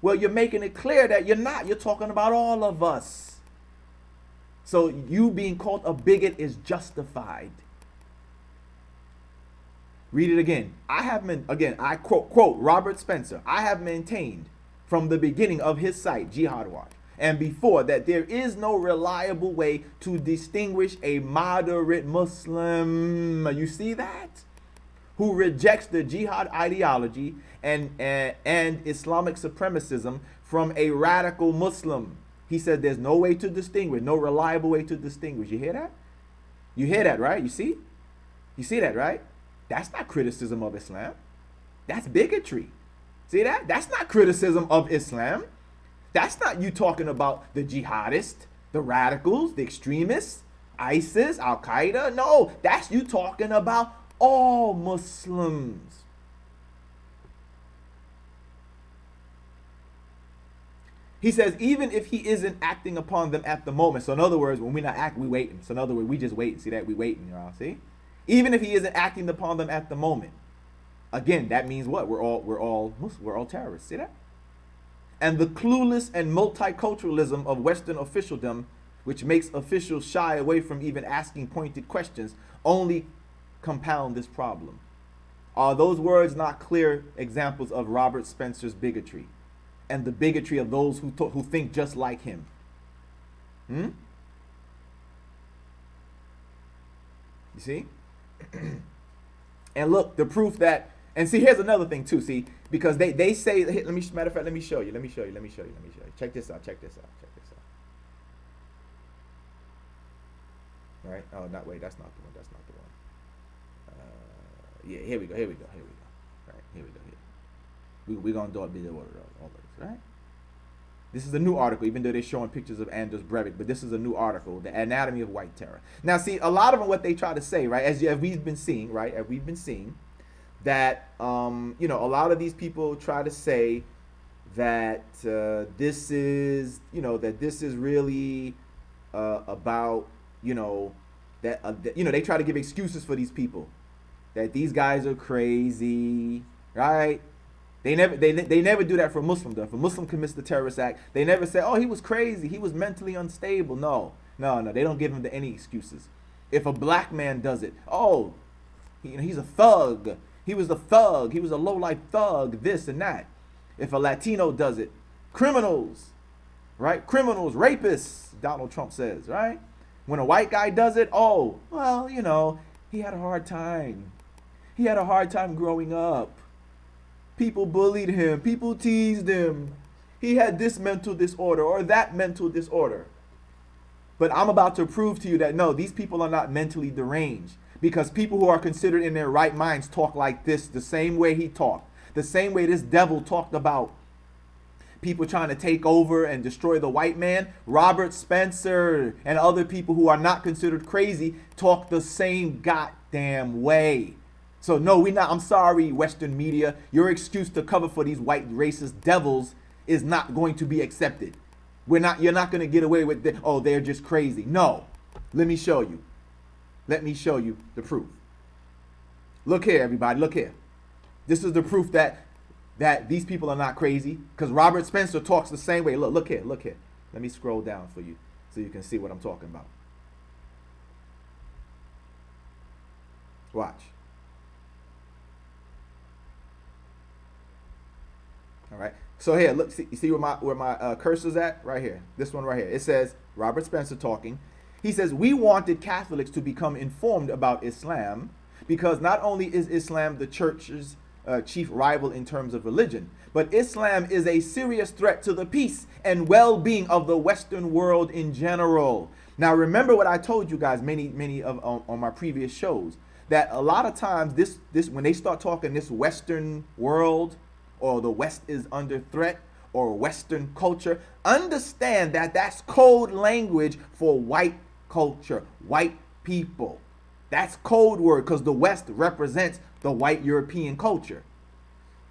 Well, you're making it clear that you're not. You're talking about all of us. So you being called a bigot is justified. Read it again. I quote Robert Spencer. I have maintained from the beginning of his site, Jihad Watch, and before that there is no reliable way to distinguish a moderate Muslim. You see that? Who rejects the jihad ideology and Islamic supremacism from a radical Muslim. He said there's no way to distinguish, no reliable way to distinguish. You hear that? You hear that, right? You see? You see that, right? That's not criticism of Islam. That's bigotry. See that? That's not criticism of Islam. That's not you talking about the jihadists, the radicals, the extremists, ISIS, Al Qaeda. No, that's you talking about all Muslims. He says, even if he isn't acting upon them at the moment. So in other words, when we not act, we waiting. So in other words, we just waiting. See that? We waiting, y'all. See? Even if he isn't acting upon them at the moment. Again, that means what? We're all terrorists. See that? And the clueless and multiculturalism of Western officialdom, which makes officials shy away from even asking pointed questions, only compound this problem. Are those words not clear examples of Robert Spencer's bigotry and the bigotry of those who think just like him? You see? And look, the proof that, and see, here's another thing too, see, because they say, matter of fact, let me show you. Check this out. All right. Oh, not wait. That's not the one. Yeah. Here we go. All right. Here we go. We're gonna do a bit of order. All this, right? This is a new article, even though they're showing pictures of Anders Breivik, but this is a new article, The Anatomy of White Terror. Now, see, a lot of them, what they try to say, right, as we've been seeing, that a lot of these people try to say that this is really about they try to give excuses for these people, that these guys are crazy, right? They never do that for a Muslim though. If a Muslim commits the terrorist act, they never say, oh, he was crazy, he was mentally unstable. No, they don't give him any excuses. If a black man does it, oh, he's a thug. He was a thug. He was a low-life thug, this and that. If a Latino does it, criminals, right? Criminals, rapists, Donald Trump says, right? When a white guy does it, oh, well, he had a hard time. He had a hard time growing up. People bullied him. People teased him. He had this mental disorder or that mental disorder. But I'm about to prove to you that no, these people are not mentally deranged. Because people who are considered in their right minds talk like this, the same way he talked. The same way this devil talked about people trying to take over and destroy the white man. Robert Spencer and other people who are not considered crazy talk the same goddamn way. So no, I'm sorry, Western media. Your excuse to cover for these white racist devils is not going to be accepted. You're not going to get away with they're just crazy. No. Let me show you the proof. Look here, everybody, look here. This is the proof that these people are not crazy, because Robert Spencer talks the same way. Look here. Let me scroll down for you so you can see what I'm talking about. Watch. All right. So here, look. See where my cursor's at? Right here. This one right here. It says Robert Spencer talking. He says, we wanted Catholics to become informed about Islam because not only is Islam the church's chief rival in terms of religion, but Islam is a serious threat to the peace and well-being of the Western world in general. Now, remember what I told you guys many of on my previous shows, that a lot of times this when they start talking this Western world, or the West is under threat, or Western culture, understand that that's code language for white culture, white people. That's code word, because the West represents the white European culture.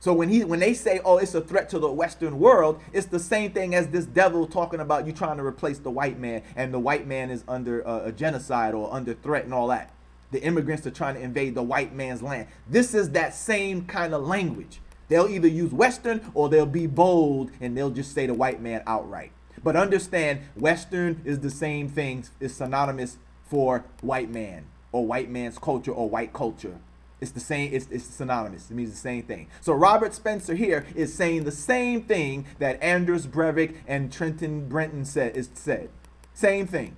So when they say, oh, it's a threat to the Western world, it's the same thing as this devil talking about you trying to replace the white man, and the white man is under a genocide or under threat and all that. The immigrants are trying to invade the white man's land. This is that same kind of language. They'll either use Western or they'll be bold and they'll just say the white man outright. But understand, Western is the same thing, is synonymous for white man or white man's culture or white culture. It's the same, it's synonymous. It means the same thing. So Robert Spencer here is saying the same thing that Anders Breivik and Trenton Brenton said. Same thing.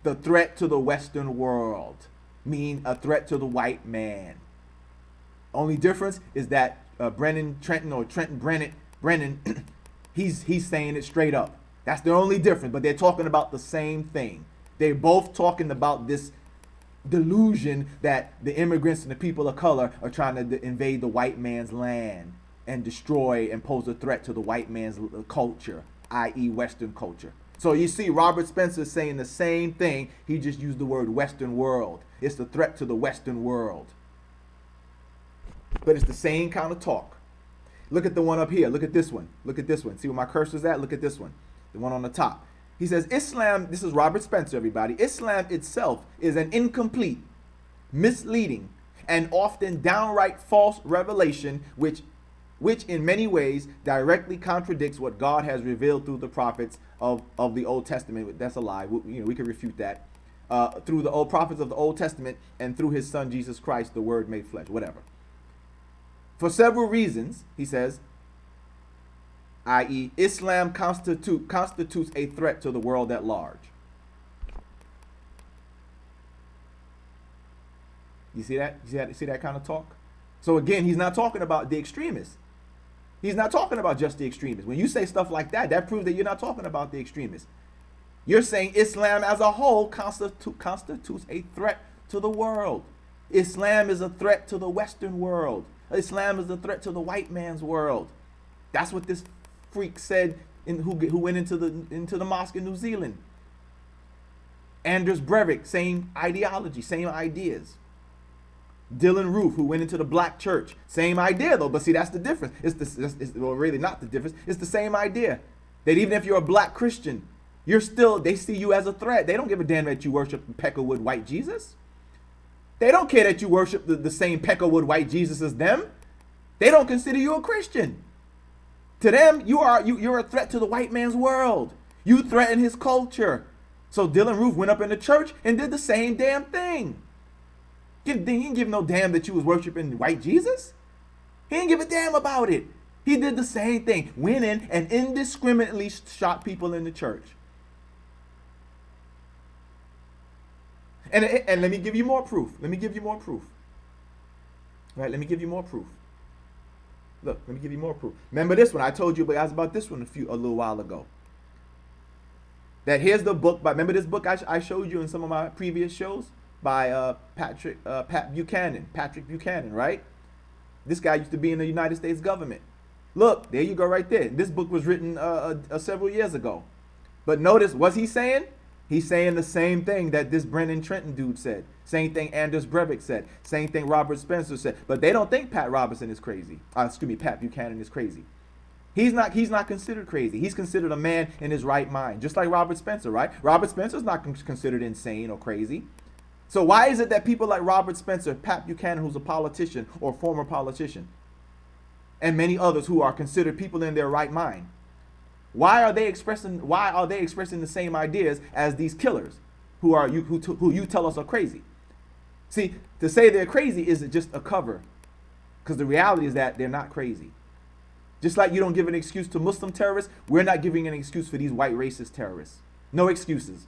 The threat to the Western world mean a threat to the white man. Only difference is that Brennan, he's saying it straight up. That's the only difference, but they're talking about the same thing. They're both talking about this delusion that the immigrants and the people of color are trying to invade the white man's land. and destroy and pose a threat to the white man's culture, i.e. Western culture. So you see Robert Spencer saying the same thing. He just used the word Western world. It's the threat to the Western world. But it's the same kind of talk. Look at the one up here. Look at this one. Look at this one. See where my cursor's at? Look at this one. The one on the top. He says, Islam, this is Robert Spencer, everybody. Islam itself is an incomplete, misleading, and often downright false revelation which in many ways directly contradicts what God has revealed through the prophets of the Old Testament. That's a lie. We can refute that. Through the old prophets of the Old Testament and through his son Jesus Christ, the word made flesh, whatever. For several reasons, he says, i.e. Islam constitutes a threat to the world at large. You see that? You see that kind of talk? So again, he's not talking about the extremists. He's not talking about just the extremists. When you say stuff like that, that proves that you're not talking about the extremists. You're saying Islam as a whole constitutes a threat to the world. Islam is a threat to the Western world. Islam is a threat to the white man's world. That's what this freak said who went into the mosque in New Zealand. Anders Breivik, same ideology, same ideas. Dylan Roof, who went into the black church, same idea though. But see, that's the difference. Well, really not the difference. It's the same idea that even if you're a black Christian, they see you as a threat. They don't give a damn that you worship Peckerwood white Jesus. They don't care that you worship the same Peckerwood white Jesus as them. They don't consider you a Christian. To them, you're a threat to the white man's world. You threaten his culture. So Dylan Roof went up in the church and did the same damn thing. He didn't give no damn that you was worshiping white Jesus. He didn't give a damn about it. He did the same thing. Went in and indiscriminately shot people in the church. And let me give you more proof. Right, let me give you more proof. Look, let me give you more proof. Remember this one? I told you guys about this one a little while ago. That here's the book remember this book I showed you in some of my previous shows? By Patrick Buchanan, right? This guy used to be in the United States government. Look, there you go right there. This book was written several years ago. But notice, what's he saying? He's saying the same thing that this Brennan Trenton dude said. Same thing Anders Breivik said. Same thing Robert Spencer said. But they don't think Pat Buchanan is crazy. He's not considered crazy. He's considered a man in his right mind. Just like Robert Spencer, right? Robert Spencer's not considered insane or crazy. So why is it that people like Robert Spencer, Pat Buchanan, who's a politician or former politician, and many others who are considered people in their right mind, why are they expressing the same ideas as these killers who you tell us are crazy? See, to say they're crazy isn't just a cover, because the reality is that they're not crazy. Just like you don't give an excuse to Muslim terrorists, we're not giving an excuse for these white racist terrorists. No excuses.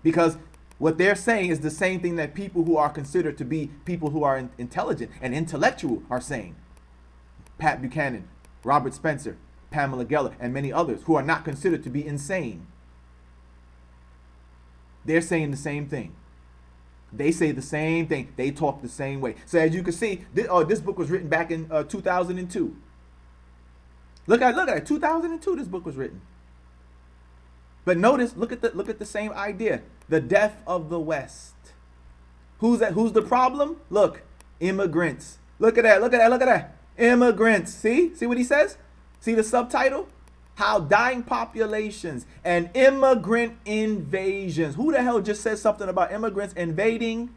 Because what they're saying is the same thing that people who are considered to be people who are intelligent and intellectual are saying. Pat Buchanan, Robert Spencer, Pamela Geller, and many others who are not considered to be insane. They're saying the same thing. They say the same thing. They talk the same way. So as you can see, this book was written back in 2002. Look at it. 2002 this book was written. But notice, look at the same idea. The death of the West. Who's the problem? Look, immigrants. Look at that. Immigrants. See what he says? See the subtitle? How dying populations and immigrant invasions. Who the hell just said something about immigrants invading?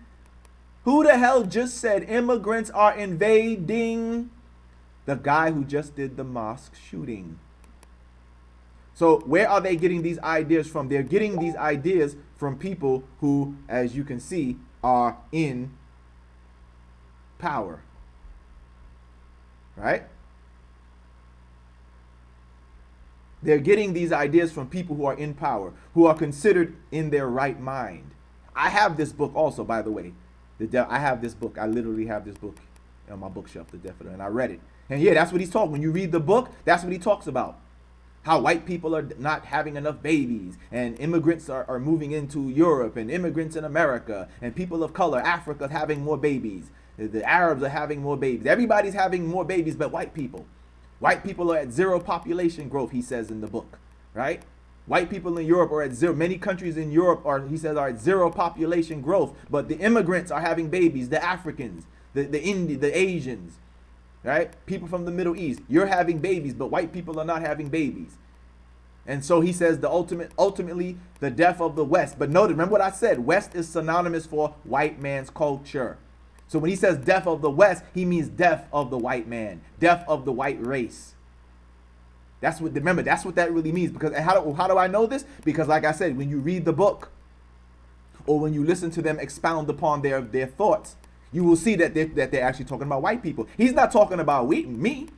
Who the hell just said immigrants are invading? The guy who just did the mosque shooting. So where are they getting these ideas from? They're getting these ideas from people who, as you can see, are in power. Right? They're getting these ideas from people who are in power, who are considered in their right mind. I have this book also, by the way. I have this book. I literally have this book on my bookshelf, The Deaf, and I read it. And yeah, that's what he's talking. When you read the book, that's what he talks about. How white people are not having enough babies, and immigrants are moving into Europe, and immigrants in America, and people of color, Africa, having more babies. The Arabs are having more babies. Everybody's having more babies but white people. White people are at zero population growth, he says in the book, right? White people in Europe are at zero. Many countries in Europe are, he says, are at zero population growth. But the immigrants are having babies, the Africans, the Asians, right? People from the Middle East. You're having babies, but white people are not having babies. And so he says ultimately the death of the West. But notice, remember what I said, West is synonymous for white man's culture. So when he says death of the West, he means death of the white man, death of the white race. That's what, remember, that's what that really means. Because how do I know this? Because like I said, when you read the book or when you listen to them expound upon their thoughts, you will see that they're actually talking about white people. He's not talking about me.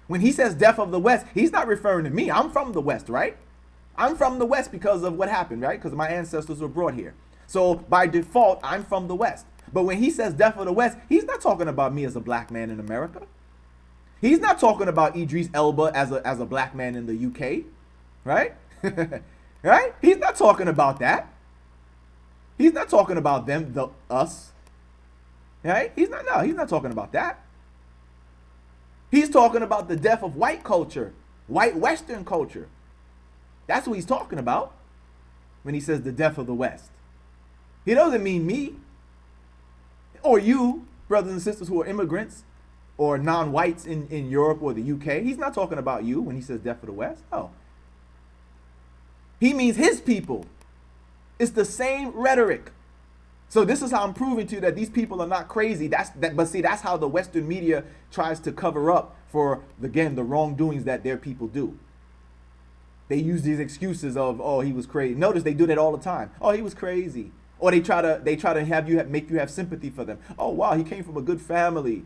When he says death of the West, he's not referring to me. I'm from the West, right? I'm from the West because of what happened, right? Because my ancestors were brought here. So by default, I'm from the West. But when he says death of the West, he's not talking about me as a black man in America. He's not talking about Idris Elba as a black man in the UK, right? Right? He's not talking about that. He's not talking about them, us. Right? He's not talking about that. He's talking about the death of white culture, white Western culture. That's what he's talking about when he says the death of the West. He doesn't mean me or you, brothers and sisters who are immigrants or non-whites in Europe or the UK. He's not talking about you when he says death of the West. No. He means his people. It's the same rhetoric. So this is how I'm proving to you that these people are not crazy. But see, that's how the Western media tries to cover up for, again, the wrongdoings that their people do. They use these excuses of, oh, he was crazy. Notice they do that all the time. Oh, he was crazy. Or they try to make you have sympathy for them. Oh, wow, he came from a good family.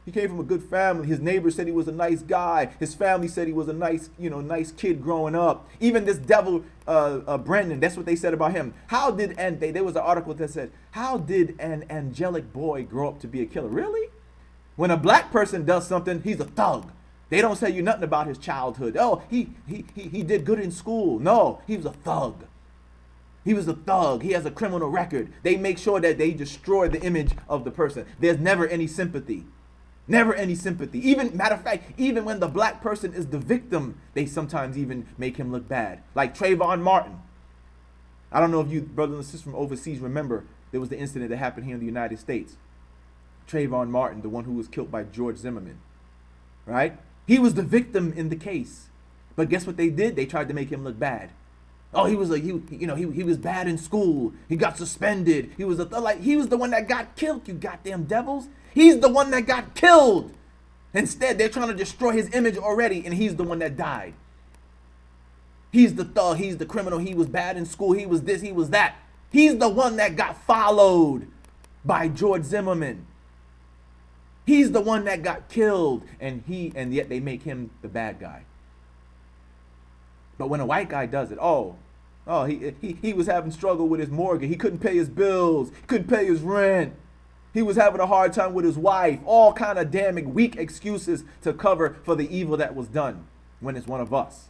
He came from a good family. His neighbors said he was a nice guy. His family said he was a nice kid growing up. Even this devil, Brendan, that's what they said about him. There was an article that said, how did an angelic boy grow up to be a killer? Really? When a black person does something, he's a thug. They don't tell you nothing about his childhood. Oh, he did good in school. No, he was a thug. He was a thug. He has a criminal record. They make sure that they destroy the image of the person. There's never any sympathy. Never any sympathy. Even, matter of fact, even when the black person is the victim, they sometimes even make him look bad. Like Trayvon Martin. I don't know if you brothers and sisters from overseas remember, there was the incident that happened here in the United States. Trayvon Martin, the one who was killed by George Zimmerman. Right? He was the victim in the case. But guess what they did? They tried to make him look bad. Oh, he was bad in school. He got suspended. He was the one that got killed, you goddamn devils. He's the one that got killed. Instead, they're trying to destroy his image already, and he's the one that died. He's the thug. He's the criminal. He was bad in school. He was this. He was that. He's the one that got followed by George Zimmerman. He's the one that got killed, and yet they make him the bad guy. But when a white guy does it, he was having struggle with his mortgage. He couldn't pay his bills. He couldn't pay his rent. He was having a hard time with his wife. All kind of damning weak excuses to cover for the evil that was done. When it's one of us.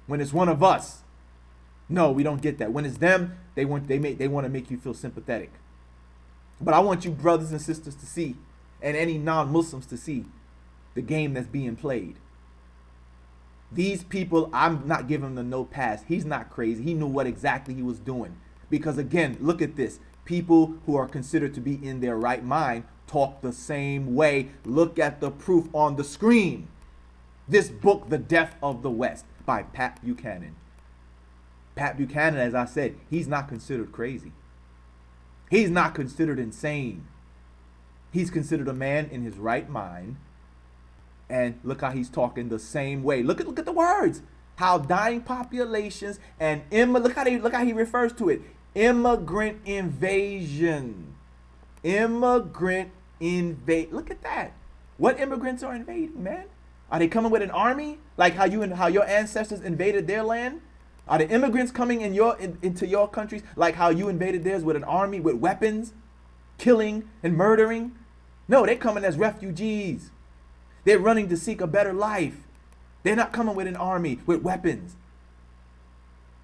When it's one of us. No, we don't get that. When it's them, they want to make you feel sympathetic. But I want you brothers and sisters to see, and any non-Muslims to see, the game that's being played. These people, I'm not giving them no pass. He's not crazy. He knew what exactly he was doing. Because again, look at this. People who are considered to be in their right mind talk the same way. Look at the proof on the screen. This book, The Death of the West, by Pat Buchanan. Pat Buchanan, as I said, he's not considered crazy. He's not considered insane. He's considered a man in his right mind. And look how he's talking the same way. Look at the words. How dying populations and look how he refers to it. Immigrant invasion. Immigrant invade. Look at that. What immigrants are invading, man? Are they coming with an army? Like how your ancestors invaded their land? Are the immigrants coming into your countries like how you invaded theirs with an army, with weapons, killing and murdering? No, they're coming as refugees. They're running to seek a better life. They're not coming with an army, with weapons.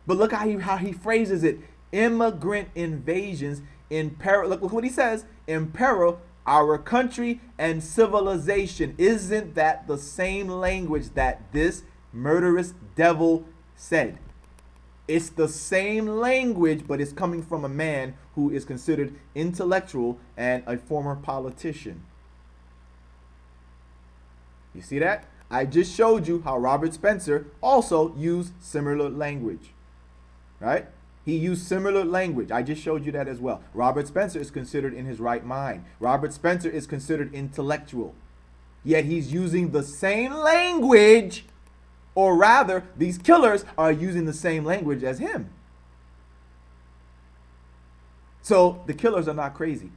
But look how he phrases it. Immigrant invasions in peril. Look what he says. In peril Our country and civilization. Isn't that the same language that this murderous devil said? It's the same language, but it's coming from a man who is considered intellectual and a former politician. You see that? I just showed you how Robert Spencer also used similar language. Right? He used similar language. I just showed you that as well. Robert Spencer is considered in his right mind. Robert Spencer is considered intellectual. Yet he's using the same language, or rather, these killers are using the same language as him. So the killers are not crazy.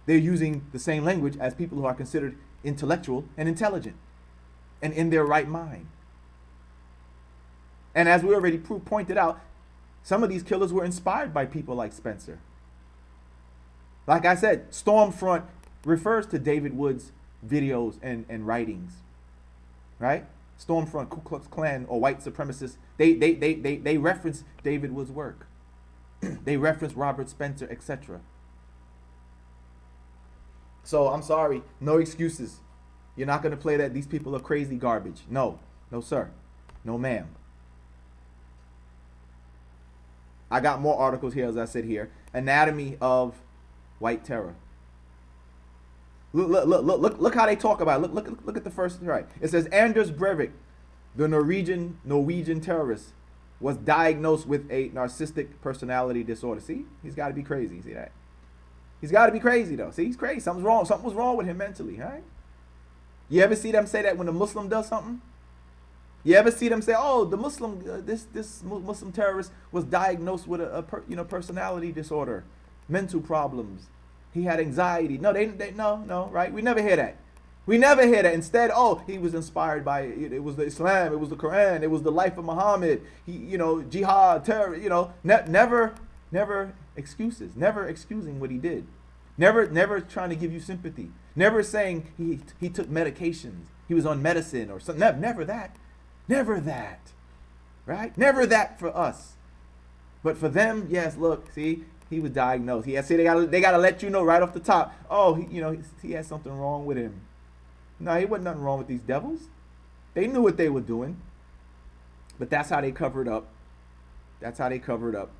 They're using the same language as people who are considered intellectual and intelligent and in their right mind. And as we already pointed out, some of these killers were inspired by people like Spencer. Like I said, Stormfront refers to David Wood's videos and writings. Right? Stormfront, Ku Klux Klan, or white supremacists, they reference David Wood's work. They reference Robert Spencer, etc. So I'm sorry, no excuses. You're not going to play that these people are crazy garbage. No, no sir, no ma'am. I got more articles here, as I said here. Anatomy of White Terror. Look how they talk about it. Look at the first, right. It says Anders Breivik, the Norwegian terrorist, was diagnosed with a narcissistic personality disorder. See, he's got to be crazy. See that? He's got to be crazy though. See, he's crazy. Something's wrong. Something was wrong with him mentally, right? You ever see them say that when a Muslim does something? You ever see them say, "Oh, the Muslim, this Muslim terrorist was diagnosed with a personality disorder, mental problems. He had anxiety." No, no, right? We never hear that. We never hear that. Instead, oh, he was inspired by it was the Islam, it was the Quran, it was the life of Muhammad. He, jihad, terror. Never excuses. Never excusing what he did. Never trying to give you sympathy. Never saying he took medications. He was on medicine or something. Never that. Never that. Right? Never that for us. But for them, yes, look, see, he was diagnosed. They gotta let you know right off the top. Oh, he had something wrong with him. No, he wasn't nothing wrong with these devils. They knew what they were doing. But that's how they covered up. That's how they covered up.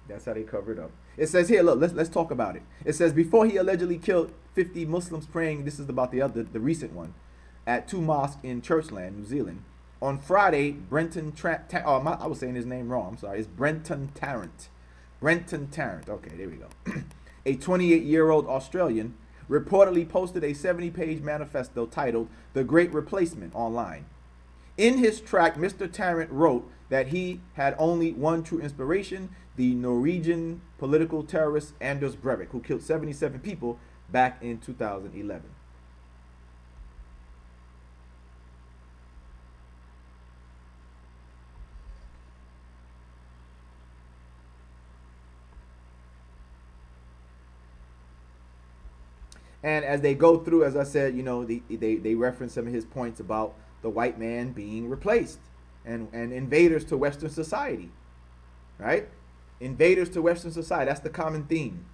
That's how they covered up. It says here, look, let's talk about it. It says before he allegedly killed 50 Muslims praying, this is about the recent one, at two mosques in Churchland, New Zealand. On Friday, Brenton I was saying his name wrong. I'm sorry. It's Brenton Tarrant. Brenton Tarrant. Okay, there we go. A 28-year-old Australian reportedly posted a 70-page manifesto titled "The Great Replacement" online. In his tract, Mr. Tarrant wrote that he had only one true inspiration: the Norwegian political terrorist Anders Breivik, who killed 77 people back in 2011. And as they go through, as I said, they reference some of his points about the white man being replaced and invaders to Western society, right? Invaders to Western society. That's the common theme.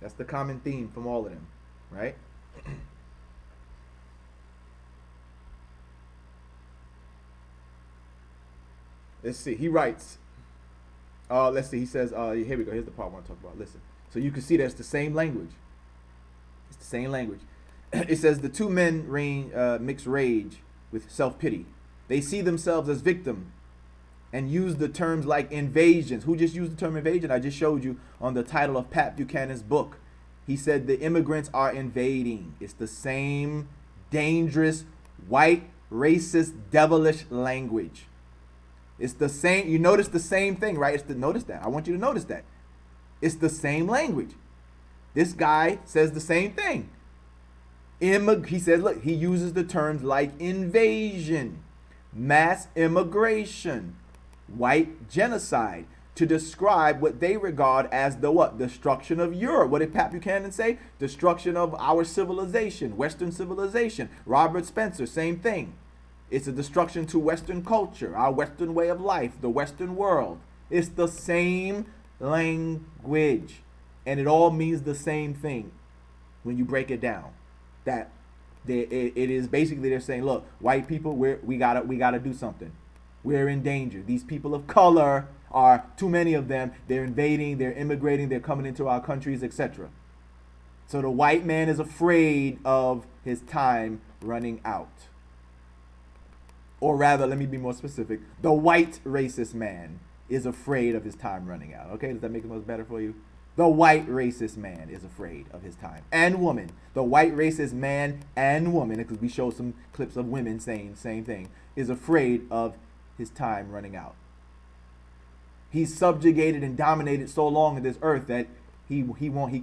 That's the common theme from all of them, right? Let's see. He writes. Let's see. He says. Here we go. Here's the part I want to talk about. Listen. So you can see that's the same language. It's the same language. It says the two men mix rage with self-pity. They see themselves as victim and use the terms like invasions. Who just used the term invasion? I just showed you on the title of Pat Buchanan's book. He said the immigrants are invading. It's the same dangerous, white, racist, devilish language. It's the same. You notice the same thing, right? Notice that. I want you to notice that. It's the same language. This guy says the same thing. He says, look, he uses the terms like invasion, mass immigration, white genocide to describe what they regard as the what? Destruction of Europe. What did Pat Buchanan say? Destruction of our civilization, Western civilization. Robert Spencer, same thing. It's a destruction to Western culture, our Western way of life, the Western world. It's the same language. And it all means the same thing when you break it down. That it is basically they're saying, look, white people, we gotta do something. We're in danger. These people of color are too many of them. They're invading, they're immigrating, they're coming into our countries, etc. So the white man is afraid of his time running out. Or rather, let me be more specific. The white racist man is afraid of his time running out. Okay, does that make it much better for you? The white racist man is afraid of his time. And woman. The white racist man and woman, because we showed some clips of women saying the same thing, is afraid of his time running out. He's subjugated and dominated so long in this earth that he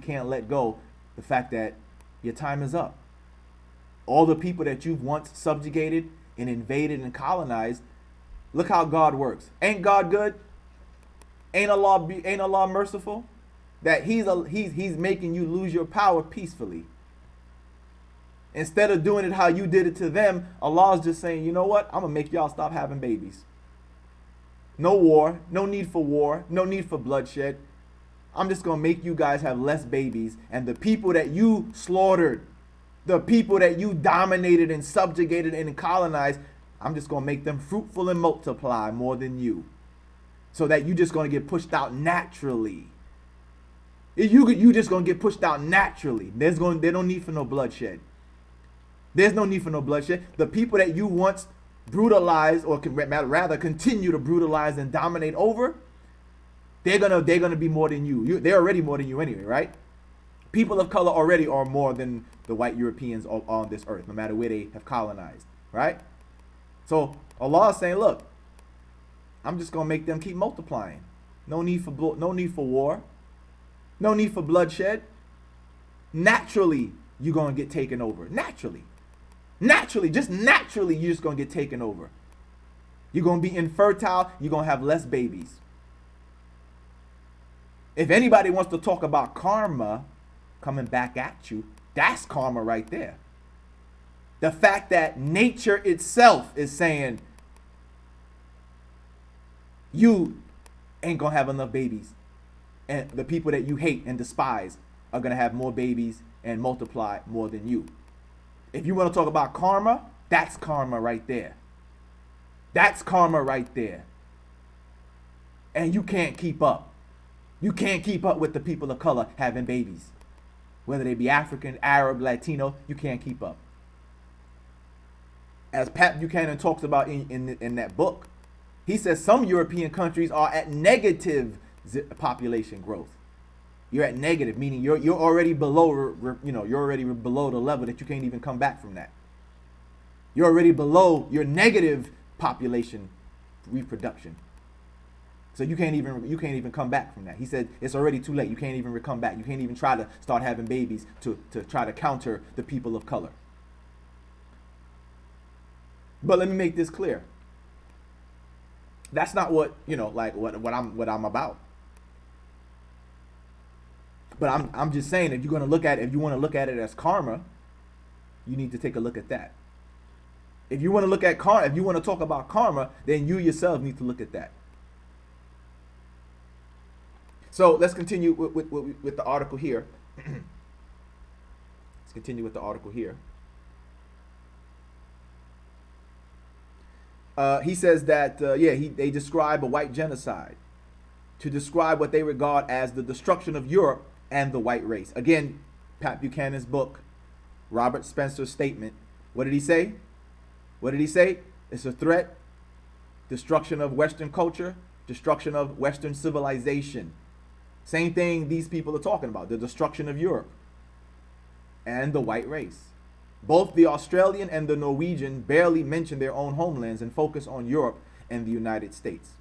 can't let go the fact that your time is up. All the people that you've once subjugated and invaded and colonized, look how God works. Ain't God good? Ain't Allah merciful? That he's making you lose your power peacefully. Instead of doing it how you did it to them, Allah's just saying, you know what? I'm going to make y'all stop having babies. No war, no need for war, no need for bloodshed. I'm just going to make you guys have less babies. And the people that you slaughtered, the people that you dominated and subjugated and colonized, I'm just going to make them fruitful and multiply more than you. So that you're just going to get pushed out naturally. You just going to get pushed out naturally. There's no need for no bloodshed. There's no need for no bloodshed. The people that you once brutalized, or rather continue to brutalize and dominate over, they're gonna be more than you. They're already more than you anyway, right? People of color already are more than the white Europeans on this earth, no matter where they have colonized, right? So Allah is saying, look, I'm just gonna make them keep multiplying. No need for war, no need for bloodshed. Naturally, you're gonna get taken over. Naturally, just naturally, you're just going to get taken over. You're going to be infertile. You're going to have less babies. If anybody wants to talk about karma coming back at you, that's karma right there. The fact that nature itself is saying, you ain't going to have enough babies. And the people that you hate and despise are going to have more babies and multiply more than you. If you want to talk about karma, that's karma right there. That's karma right there. And you can't keep up. You can't keep up with the people of color having babies. Whether they be African, Arab, Latino, you can't keep up. As Pat Buchanan talks about in that book, he says some European countries are at negative population growth. You're at negative, meaning you're already below, you're already below the level that you can't even come back from that. You're already below your negative population reproduction. So you can't even come back from that. He said it's already too late. You can't even come back. You can't even try to start having babies to try to counter the people of color. But let me make this clear. That's not what, what I'm about. But I'm just saying, if you want to look at it as karma, you need to take a look at that. If you want to look at karma, if you want to talk about karma, then you yourself need to look at that. So let's continue with the article here. Let's continue with the article here. He says that they describe a white genocide to describe what they regard as the destruction of Europe and the white race. Again, Pat Buchanan's book, Robert Spencer's statement. What did he say? It's a threat, destruction of Western culture, destruction of Western civilization. Same thing these people are talking about, the destruction of Europe and the white race. Both the Australian and the Norwegian barely mention their own homelands and focus on Europe and the United States.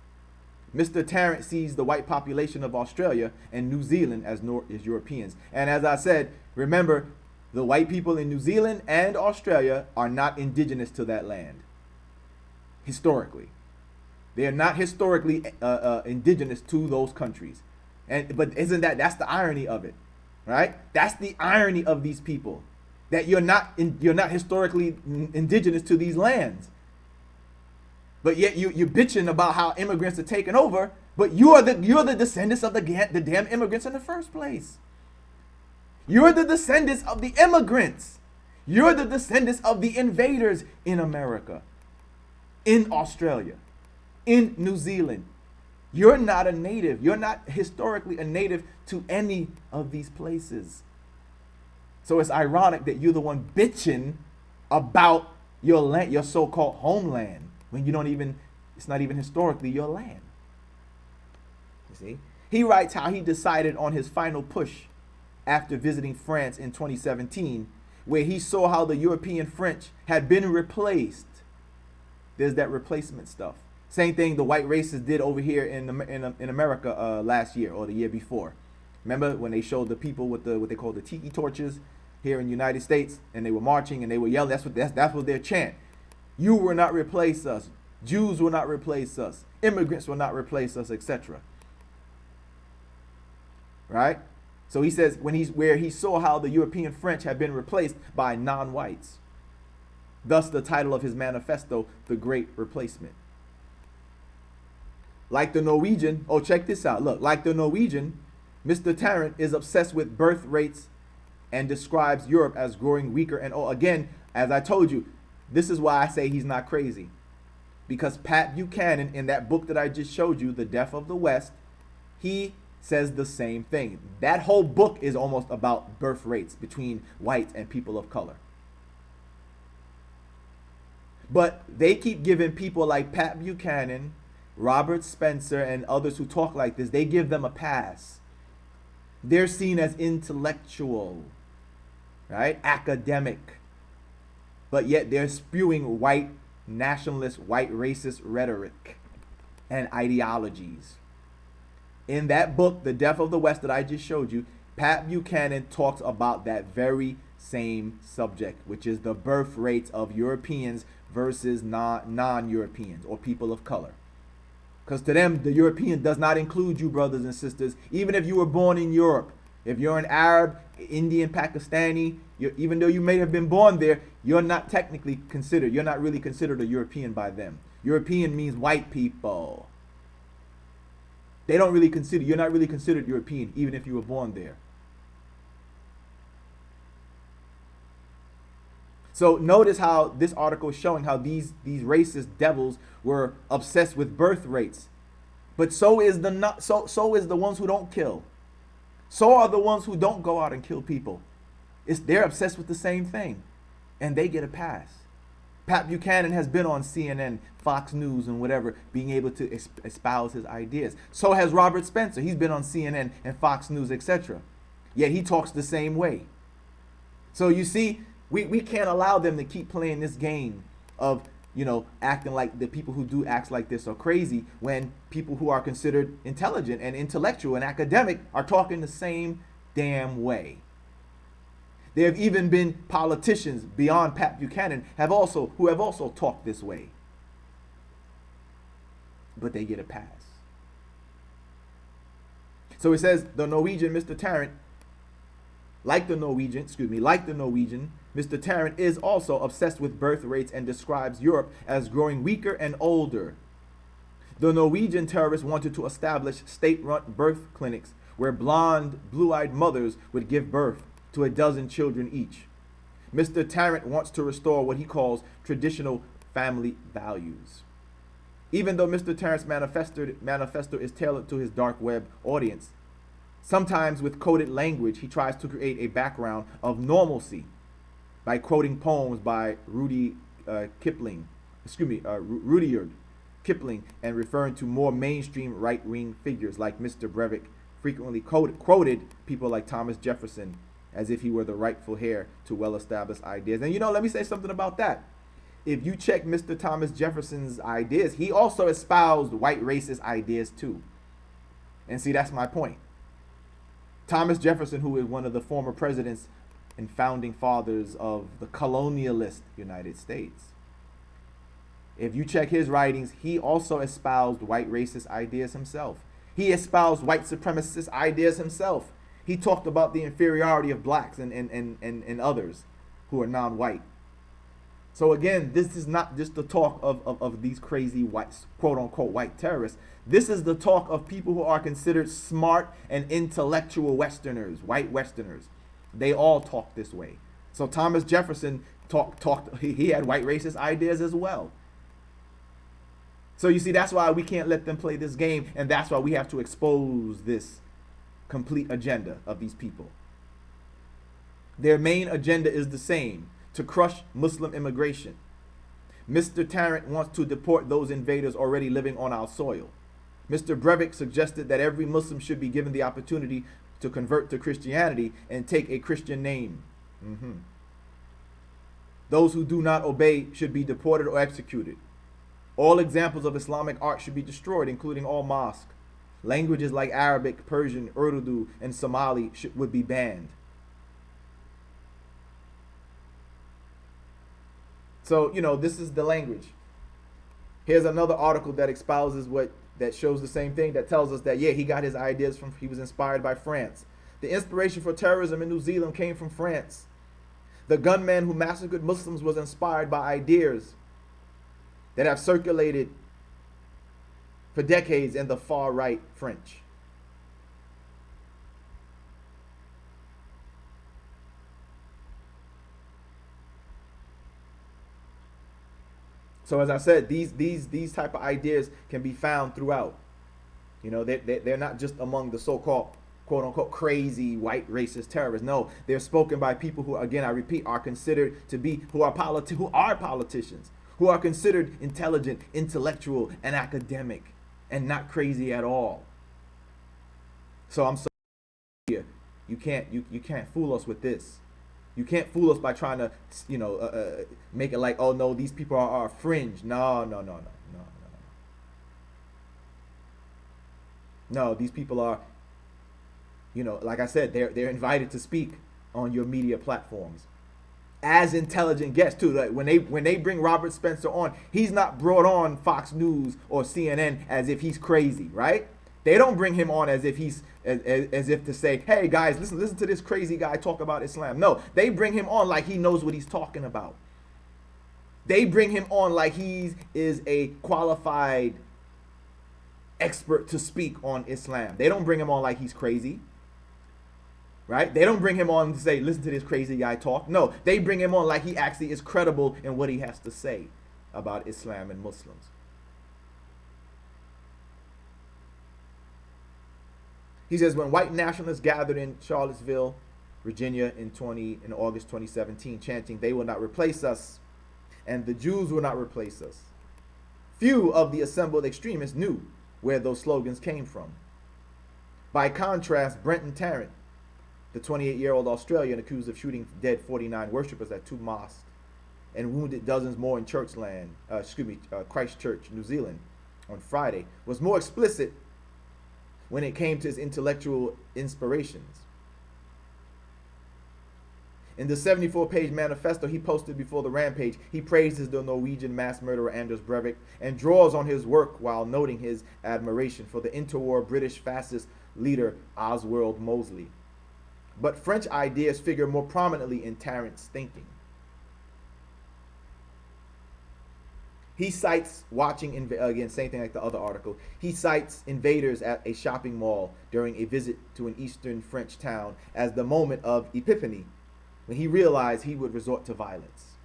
Mr. Tarrant sees the white population of Australia and New Zealand as Europeans. And as I said, remember, the white people in New Zealand and Australia are not indigenous to that land. Historically. They are not historically indigenous to those countries. But that's the irony of it, right? That's the irony of these people. That you're not historically indigenous to these lands. But yet you're bitching about how immigrants are taking over, but you're the descendants of the damn immigrants in the first place. You're the descendants of the immigrants. You're the descendants of the invaders in America, in Australia, in New Zealand. You're not a native. You're not historically a native to any of these places. So it's ironic that you're the one bitching about your land, your so-called homeland, when you don't even, it's not even historically your land. You see? He writes how he decided on his final push after visiting France in 2017, where he saw how the European French had been replaced. There's that replacement stuff. Same thing the white racists did over here in America last year or the year before. Remember when they showed the people with what they call the tiki torches here in the United States, and they were marching and they were yelling. That's what their chant. You will not replace us. Jews will not replace us. Immigrants will not replace us, etc. Right? So he says where he saw how the European French had been replaced by non-whites. Thus the title of his manifesto, The Great Replacement. Like the Norwegian, oh, check this out. Look, like the Norwegian, Mr. Tarrant is obsessed with birth rates and describes Europe as growing weaker. And again, as I told you, this is why I say he's not crazy. Because Pat Buchanan, in that book that I just showed you, The Death of the West, he says the same thing. That whole book is almost about birth rates between whites and people of color. But they keep giving people like Pat Buchanan, Robert Spencer, and others who talk like this, they give them a pass. They're seen as intellectual, right? Academic. But yet they're spewing white nationalist, white racist rhetoric and ideologies. In that book, The Death of the West, that I just showed you, Pat Buchanan talks about that very same subject, which is the birth rates of Europeans versus non-Europeans or people of color. Because to them, the European does not include you, brothers and sisters, even if you were born in Europe. If you're an Arab, Indian, Pakistani, even though you may have been born there, you're not technically considered, you're not really considered a European by them. European means white people. They don't really consider, you're not really considered European, even if you were born there. So notice how this article is showing how these racist devils were obsessed with birth rates. But so is the ones who don't kill. So are the ones who don't go out and kill people. They're obsessed with the same thing. And they get a pass. Pat Buchanan has been on CNN, Fox News, and whatever, being able to espouse his ideas. So has Robert Spencer. He's been on CNN and Fox News, etc. Yet he talks the same way. So you see, we can't allow them to keep playing this game of, acting like the people who do acts like this are crazy, when people who are considered intelligent and intellectual and academic are talking the same damn way. There have even been politicians beyond Pat Buchanan who have also talked this way. But they get a pass. So it says the Norwegian Mr. Tarrant, like the Norwegian, Mr. Tarrant is also obsessed with birth rates and describes Europe as growing weaker and older. The Norwegian terrorists wanted to establish state-run birth clinics where blonde, blue-eyed mothers would give birth to a dozen children each. Mr. Tarrant wants to restore what he calls traditional family values. Even though Mr. Tarrant's manifesto is tailored to his dark web audience, sometimes with coded language, he tries to create a background of normalcy by quoting poems by Rudyard Kipling, and referring to more mainstream right-wing figures like Mr. Breivik, frequently quoted people like Thomas Jefferson as if he were the rightful heir to well-established ideas. And let me say something about that. If you check Mr. Thomas Jefferson's ideas, he also espoused white racist ideas too. And see, that's my point. Thomas Jefferson, who is one of the former presidents and founding fathers of the colonialist United States, if you check his writings, he also espoused white racist ideas himself. He espoused white supremacist ideas himself. He talked about the inferiority of blacks and others who are non-white. So again, this is not just the talk of these crazy white, quote-unquote, white terrorists. This is the talk of people who are considered smart and intellectual Westerners, white Westerners. They all talk this way. So Thomas Jefferson talked. He had white racist ideas as well. So you see, that's why we can't let them play this game, and that's why we have to expose this complete agenda of these people. Their main agenda is the same: to crush Muslim immigration. Mr. Tarrant wants to deport those invaders already living on our soil. Mr. Breivik suggested that every Muslim should be given the opportunity to convert to Christianity and take a Christian name. Those who do not obey should be deported or executed. All examples of Islamic art should be destroyed, including all mosques. Languages like Arabic, Persian, Urdu, and Somali would be banned. So, this is the language. Here's another article that espouses that shows the same thing, that tells us that, he got his ideas he was inspired by France. The inspiration for terrorism in New Zealand came from France. The gunman who massacred Muslims was inspired by ideas that have circulated for decades in the far-right French. So as I said, these type of ideas can be found throughout. They're not just among the so-called quote-unquote crazy white racist terrorists. No, they're spoken by people who, again, I repeat, are considered to be, who are politicians, who are considered intelligent, intellectual, and academic, and not crazy at all. So I'm sorry, you can't fool us with this. You can't fool us by trying to, make it like, oh no, these people are fringe. No. No, these people are, like I said, they're invited to speak on your media platforms as intelligent guests too. Like when they bring Robert Spencer on, he's not brought on Fox News or CNN as if he's crazy, right? They don't bring him on as if he's as if to say, hey guys, listen to this crazy guy talk about Islam. No, they bring him on like he knows what he's talking about. They bring him on like he is a qualified expert to speak on Islam. They don't bring him on like he's crazy. Right? They don't bring him on to say, listen to this crazy guy talk. No, they bring him on like he actually is credible in what he has to say about Islam and Muslims. He says, when white nationalists gathered in Charlottesville, Virginia in August 2017, chanting, they will not replace us, and the Jews will not replace us. Few of the assembled extremists knew where those slogans came from. By contrast, Brenton Tarrant, the 28-year-old Australian accused of shooting dead 49 worshippers at 2 mosques and wounded dozens more in Christchurch, New Zealand, on Friday, was more explicit when it came to his intellectual inspirations. In the 74-page manifesto he posted before the rampage, he praises the Norwegian mass murderer Anders Breivik and draws on his work while noting his admiration for the interwar British fascist leader Oswald Mosley. But French ideas figure more prominently in Tarrant's thinking. He cites again, same thing like the other article, he cites invaders at a shopping mall during a visit to an eastern French town as the moment of epiphany, when he realized he would resort to violence.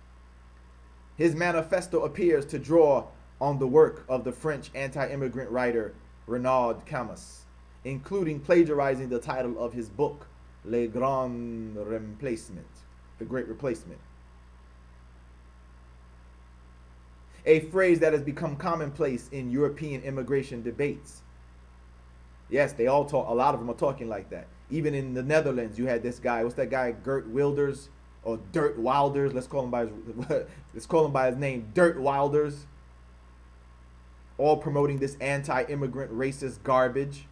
His manifesto appears to draw on the work of the French anti-immigrant writer Renaud Camus, including plagiarizing the title of his book, Le Grand Remplacement, The Great Replacement. A phrase that has become commonplace in European immigration debates. Yes, they all talk, a lot of them are talking like that. Even in the Netherlands, you had this guy, what's that guy, Geert Wilders, or Dirt Wilders, let's call him by his name, Dirt Wilders, all promoting this anti-immigrant racist garbage.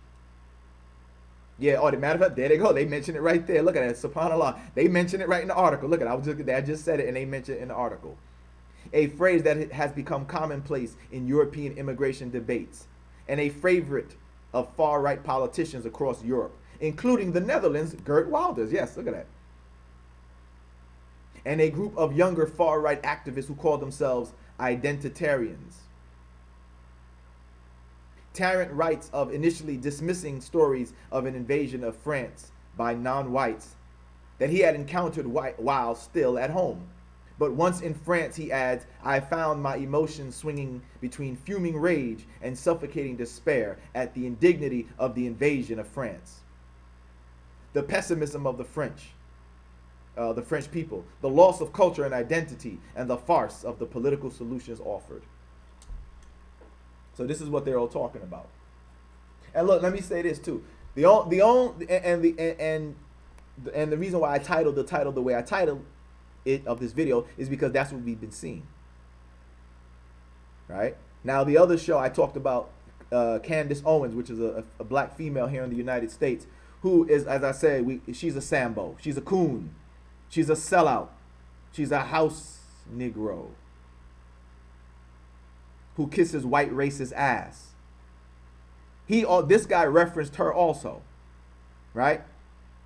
Yeah, oh, the matter of fact, there they go. They mention it right there. Look at that, subhanAllah. They mention it right in the article. Look at it, I just said it and they mentioned it in the article. A phrase that has become commonplace in European immigration debates, and a favorite of far-right politicians across Europe, including the Netherlands, Geert Wilders. Yes, look at that. And a group of younger far-right activists who call themselves identitarians. Tarrant writes of initially dismissing stories of an invasion of France by non-whites that he had encountered while still at home. But once in France, he adds, I found my emotions swinging between fuming rage and suffocating despair at the indignity of the invasion of France. The pessimism of the French people, the loss of culture and identity, and the farce of the political solutions offered. So this is what they're all talking about. And look, let me say this too. The reason why I titled the title the way I titled it of this video is because that's what we've been seeing. Right? Now, the other show I talked about Candace Owens, which is a black female here in the United States, who is, as I said, she's a Sambo. She's a coon. She's a sellout. She's a house Negro who kisses white racist ass. This guy referenced her also, right?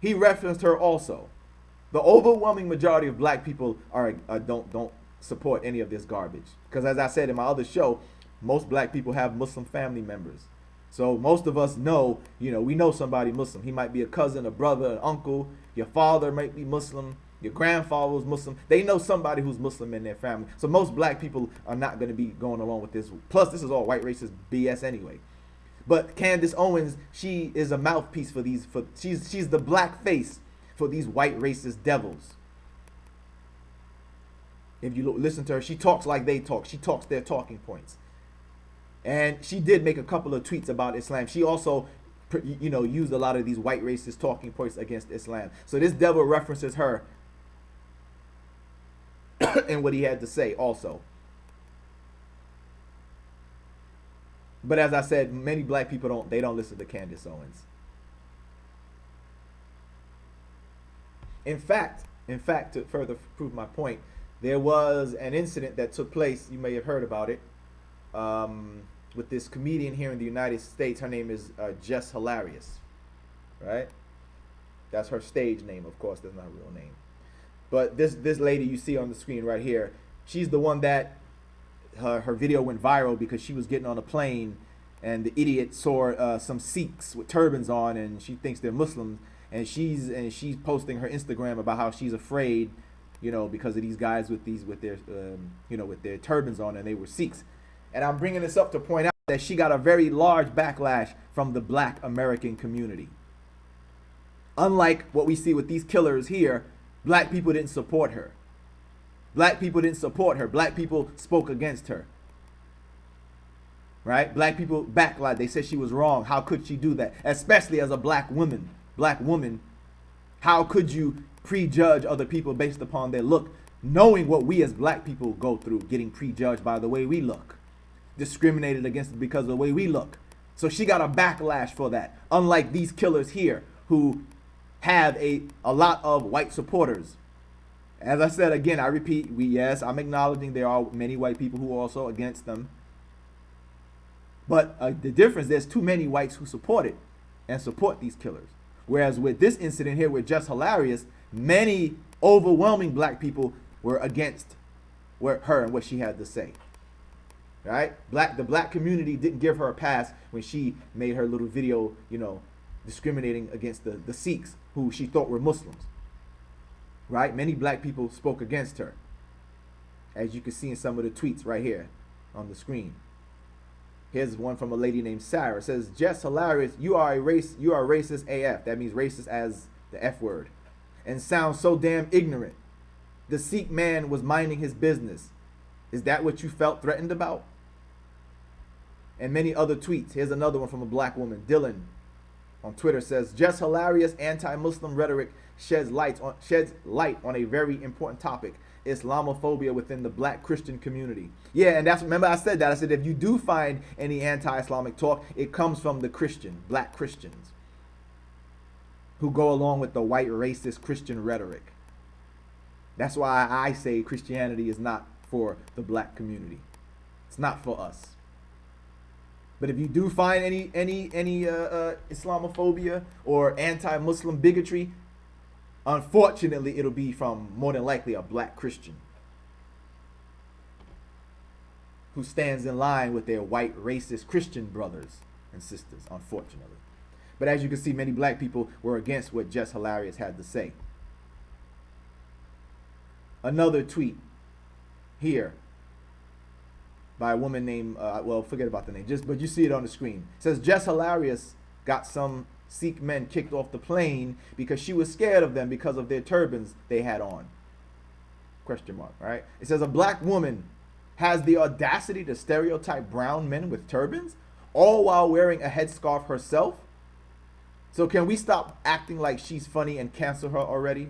He referenced her also. The overwhelming majority of black people don't support any of this garbage, because as I said in my other show, most black people have Muslim family members. So most of us know, we know somebody Muslim. He might be a cousin, a brother, an uncle. Your father might be Muslim. Your grandfather was Muslim. They know somebody who's Muslim in their family. So most black people are not going to be going along with this. Plus, this is all white racist BS anyway. But Candace Owens, she is a mouthpiece for these. She's the black face for these white racist devils. If you listen to her, she talks like they talk. She talks their talking points. And she did make a couple of tweets about Islam. She also, used a lot of these white racist talking points against Islam. So this devil references her and what he had to say also. But as I said, many black people don't listen to Candace Owens. In fact, to further prove my point, there was an incident that took place. You may have heard about it. With this comedian here in the United States. Her name is Jess Hilarious, right? That's her stage name, of course. That's not a real name. But this lady you see on the screen right here, she's the one that her video went viral because she was getting on a plane and the idiot saw some Sikhs with turbans on, and she thinks they're Muslims, and she's posting her Instagram about how she's afraid, because of these guys with their turbans on, and they were Sikhs. And I'm bringing this up to point out that she got a very large backlash from the black American community. Unlike what we see with these killers here, black people didn't support her. Black people didn't support her. Black people spoke against her. Right? Black people backlied. They said she was wrong. How could she do that? Especially as a black woman. Black woman, how could you prejudge other people based upon their look, knowing what we as black people go through, getting prejudged by the way we look, discriminated against because of the way we look. So she got a backlash for that. Unlike these killers here who have a lot of white supporters. As I said again, I repeat, I'm acknowledging there are many white people who are also against them. But the difference, there's too many whites who support it and support these killers. Whereas with this incident here with Just Hilarious, many overwhelming black people were against her and what she had to say. Right? The black community didn't give her a pass when she made her little video, discriminating against the Sikhs who she thought were Muslims. Right? Many black people spoke against her, as you can see in some of the tweets right here on the screen. Here's one from a lady named Sarah. It says, Jess Hilarious, you are racist AF. That means racist as the F word. And sounds so damn ignorant. The Sikh man was minding his business. Is that what you felt threatened about? And many other tweets. Here's another one from a black woman. Dylan on Twitter says, Jess Hilarious anti-Muslim rhetoric sheds light on a very important topic. Islamophobia within the black Christian community. Yeah, and remember I said that. I said if you do find any anti-Islamic talk, it comes from the black Christians who go along with the white racist Christian rhetoric. That's why I say Christianity is not for the black community. It's not for us. But if you do find any Islamophobia or anti-Muslim bigotry, unfortunately, it'll be from more than likely a black Christian who stands in line with their white racist Christian brothers and sisters, unfortunately. But as you can see, many black people were against what Jess Hilarious had to say. Another tweet here by a woman named, well, forget about the name, but you see it on the screen. It says, Jess Hilarious got some Sikh men kicked off the plane because she was scared of them because of their turbans they had on. Question mark, right? It says a black woman has the audacity to stereotype brown men with turbans, all while wearing a headscarf herself. So can we stop acting like she's funny and cancel her already?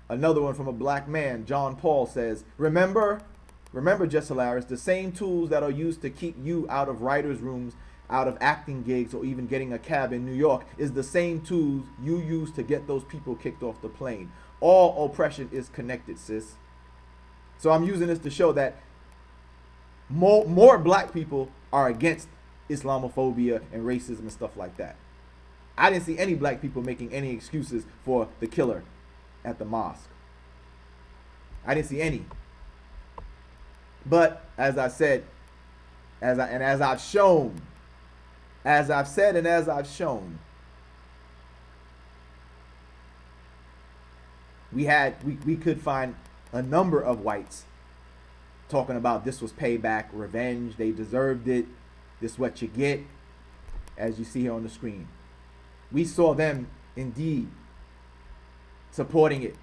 Another one from a black man, John Paul, says, Remember, Jess Hilarious, the same tools that are used to keep you out of writers' rooms, out of acting gigs, or even getting a cab in New York is the same tools you use to get those people kicked off the plane. All oppression is connected, sis. So I'm using this to show that more black people are against Islamophobia and racism and stuff like that. I didn't see any black people making any excuses for the killer at the mosque. I didn't see any. But as I said, as I've shown, as I've said and as I've shown, we could find a number of whites talking about this was payback, revenge, they deserved it, this is what you get, as you see here on the screen. We saw them indeed supporting it,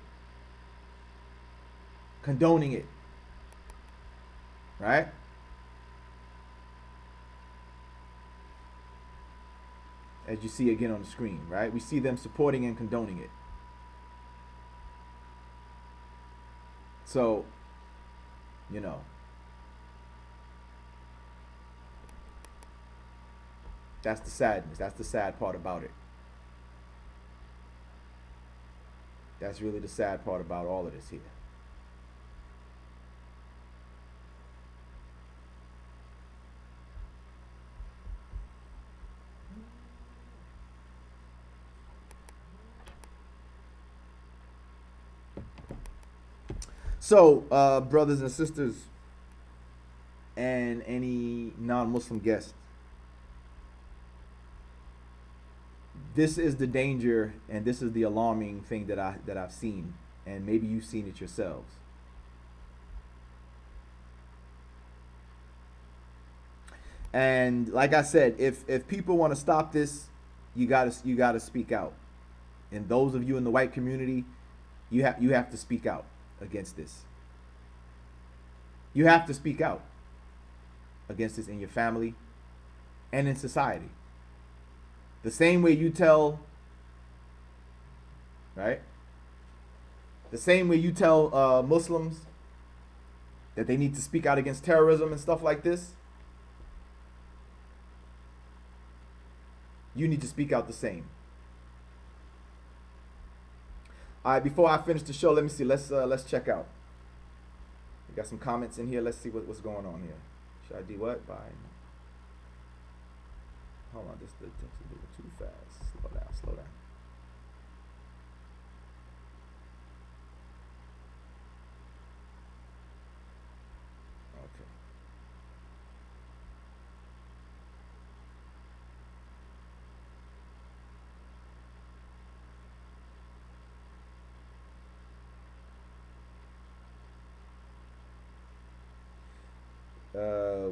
condoning it, right? As you see again on the screen, right? We see them supporting and condoning it. So, you know, that's the sadness. That's the sad part about it. That's really the sad part about all of this here. So, brothers and sisters, and any non-Muslim guests, this is the danger, and this is the alarming thing that I've seen, and maybe you've seen it yourselves. And like I said, if people want to stop this, you gotta speak out. And those of you in the white community, you have to speak out against this. You have to speak out against this in your family and in society. The same way you tell, right? The same way you tell Muslims that they need to speak out against terrorism and stuff like this, you need to speak out the same. All right, before I finish the show, let me see. Let's check out. We got some comments in here. Let's see what's going on here. Should I do what? Bye. Hold on, the text is moving too fast. Slow down.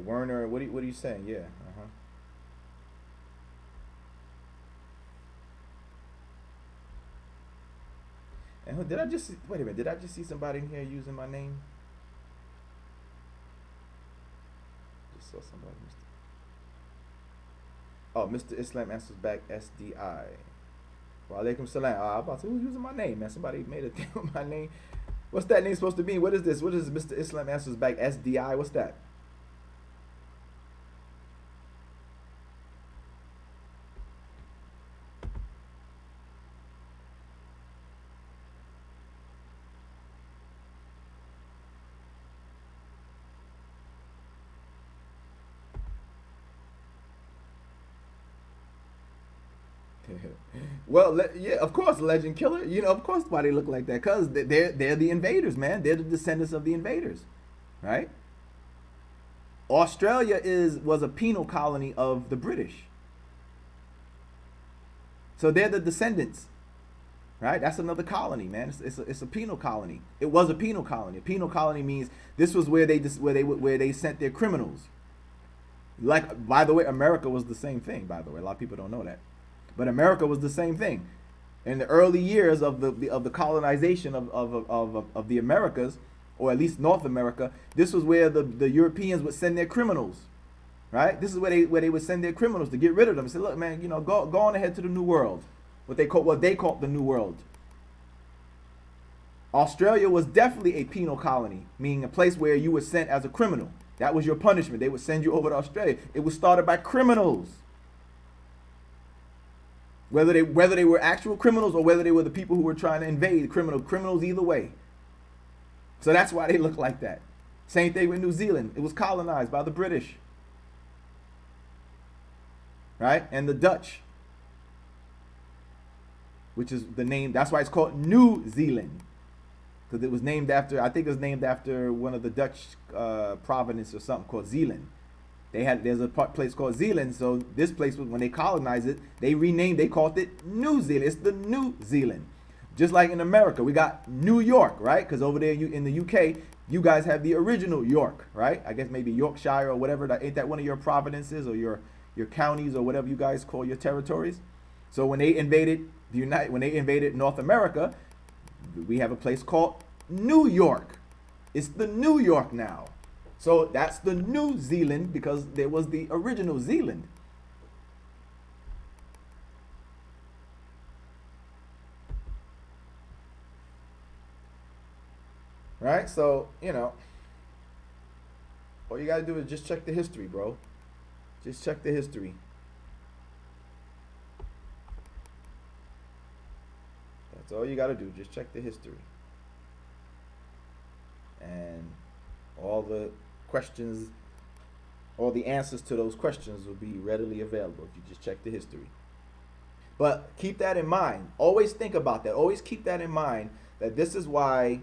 Werner, what are you saying? Yeah. And wait a minute, did I just see somebody in here using my name? Just saw somebody. Mr. Islam answers back SDI. Wa alaikum salam. I'm about to, who's using my name, man? Somebody made a thing with my name. What's that name supposed to be? What is this? What is Mr. Islam answers back SDI? What's that? Well, yeah, of course, Legend Killer. You know, of course, why they look like that? Because they're the invaders, man. They're the descendants of the invaders, right? Australia was a penal colony of the British, so they're the descendants right? That's another colony, man. It's a penal colony. It was a penal colony. A penal colony means this was where they sent their criminals. Like, by the way, America was the same thing. By the way, a lot of people don't know that, but America was the same thing. In the early years of the colonization of the Americas, or at least North America, this was where the Europeans would send their criminals. Right? This is where they would send their criminals to get rid of them. Say, look, man, go on ahead to the New World. What they called the New World. Australia was definitely a penal colony, meaning a place where you were sent as a criminal. That was your punishment. They would send you over to Australia. It was started by criminals. Whether they were actual criminals or whether they were the people who were trying to invade, criminals either way. So that's why they look like that. Same thing with New Zealand. It was colonized by the British. Right? And the Dutch. Which is the name, that's why it's called New Zealand. Because it was named after, I think it was named after one of the Dutch provinces or something called Zeeland. There's a place called Zeeland, so this place, when they colonized it, they called it New Zealand. It's the New Zealand. Just like in America, we got New York, right? Because over there in the UK, you guys have the original York, right? I guess maybe Yorkshire or whatever. Ain't that one of your provinces or your counties or whatever you guys call your territories? So when they invaded North America, we have a place called New York. It's the New York now. So that's the New Zealand because there was the original Zealand. Right? So, all you got to do is just check the history, bro. Just check the history. That's all you got to do. Just check the history. And all the questions, all the answers to those questions will be readily available if you just check the history. But keep that in mind. Always think about that. Always keep that in mind, that this is why,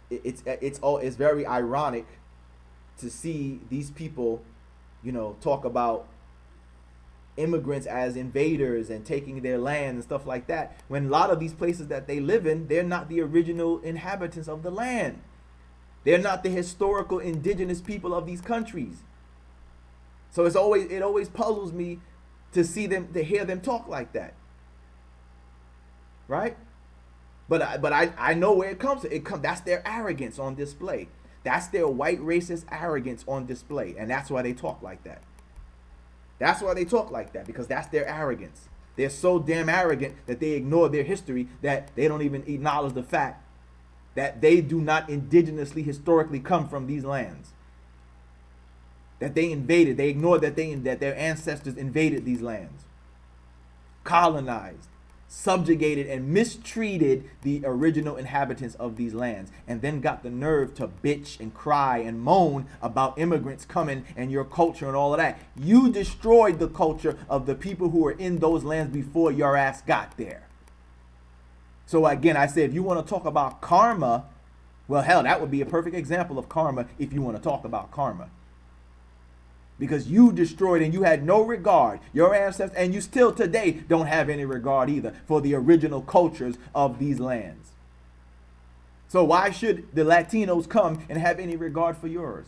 it's very ironic to see these people, talk about immigrants as invaders and taking their land and stuff like that, when a lot of these places that they live in, they're not the original inhabitants of the land. They're not the historical indigenous people of these countries. So it always puzzles me to hear them talk like that. Right? But I know where it comes from. That's their arrogance on display. That's their white racist arrogance on display. And that's why they talk like that. That's why they talk like that, because that's their arrogance. They're so damn arrogant that they ignore their history, that they don't even acknowledge the fact that they do not indigenously historically come from these lands. That they invaded. They ignored that their ancestors invaded these lands, colonized, subjugated, and mistreated the original inhabitants of these lands, and then got the nerve to bitch and cry and moan about immigrants coming and your culture and all of that. You destroyed the culture of the people who were in those lands before your ass got there. So again, I say, if you want to talk about karma, well, hell, that would be a perfect example of karma if you want to talk about karma. Because you destroyed and you had no regard, your ancestors, and you still today don't have any regard either for the original cultures of these lands. So why should the Latinos come and have any regard for yours?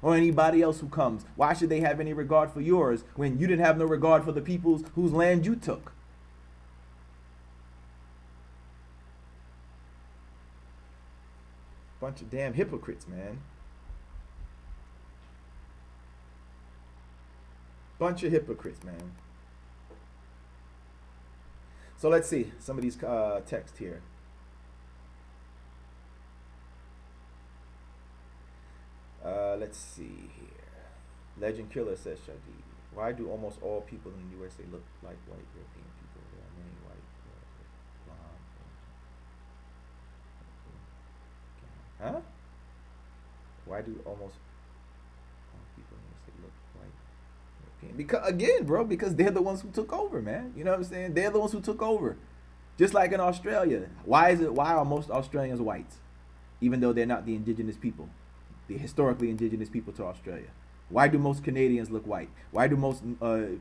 Or anybody else who comes? Why should they have any regard for yours when you didn't have no regard for the peoples whose land you took? Bunch of damn hypocrites, man. Bunch of hypocrites, man. So let's see some of these texts here. Let's see here. Legend Killer says, Shadi, why do almost all people in the USA look like white European people? There are many white, blonde. Huh? Why do almost all people in the USA look white? Because again, bro, because they're the ones who took over, man. You know what I'm saying? They're the ones who took over. Just like in Australia. Why are most Australians whites? Even though they're not the indigenous people, the historically indigenous people to Australia. Why do most Canadians look white? Why do most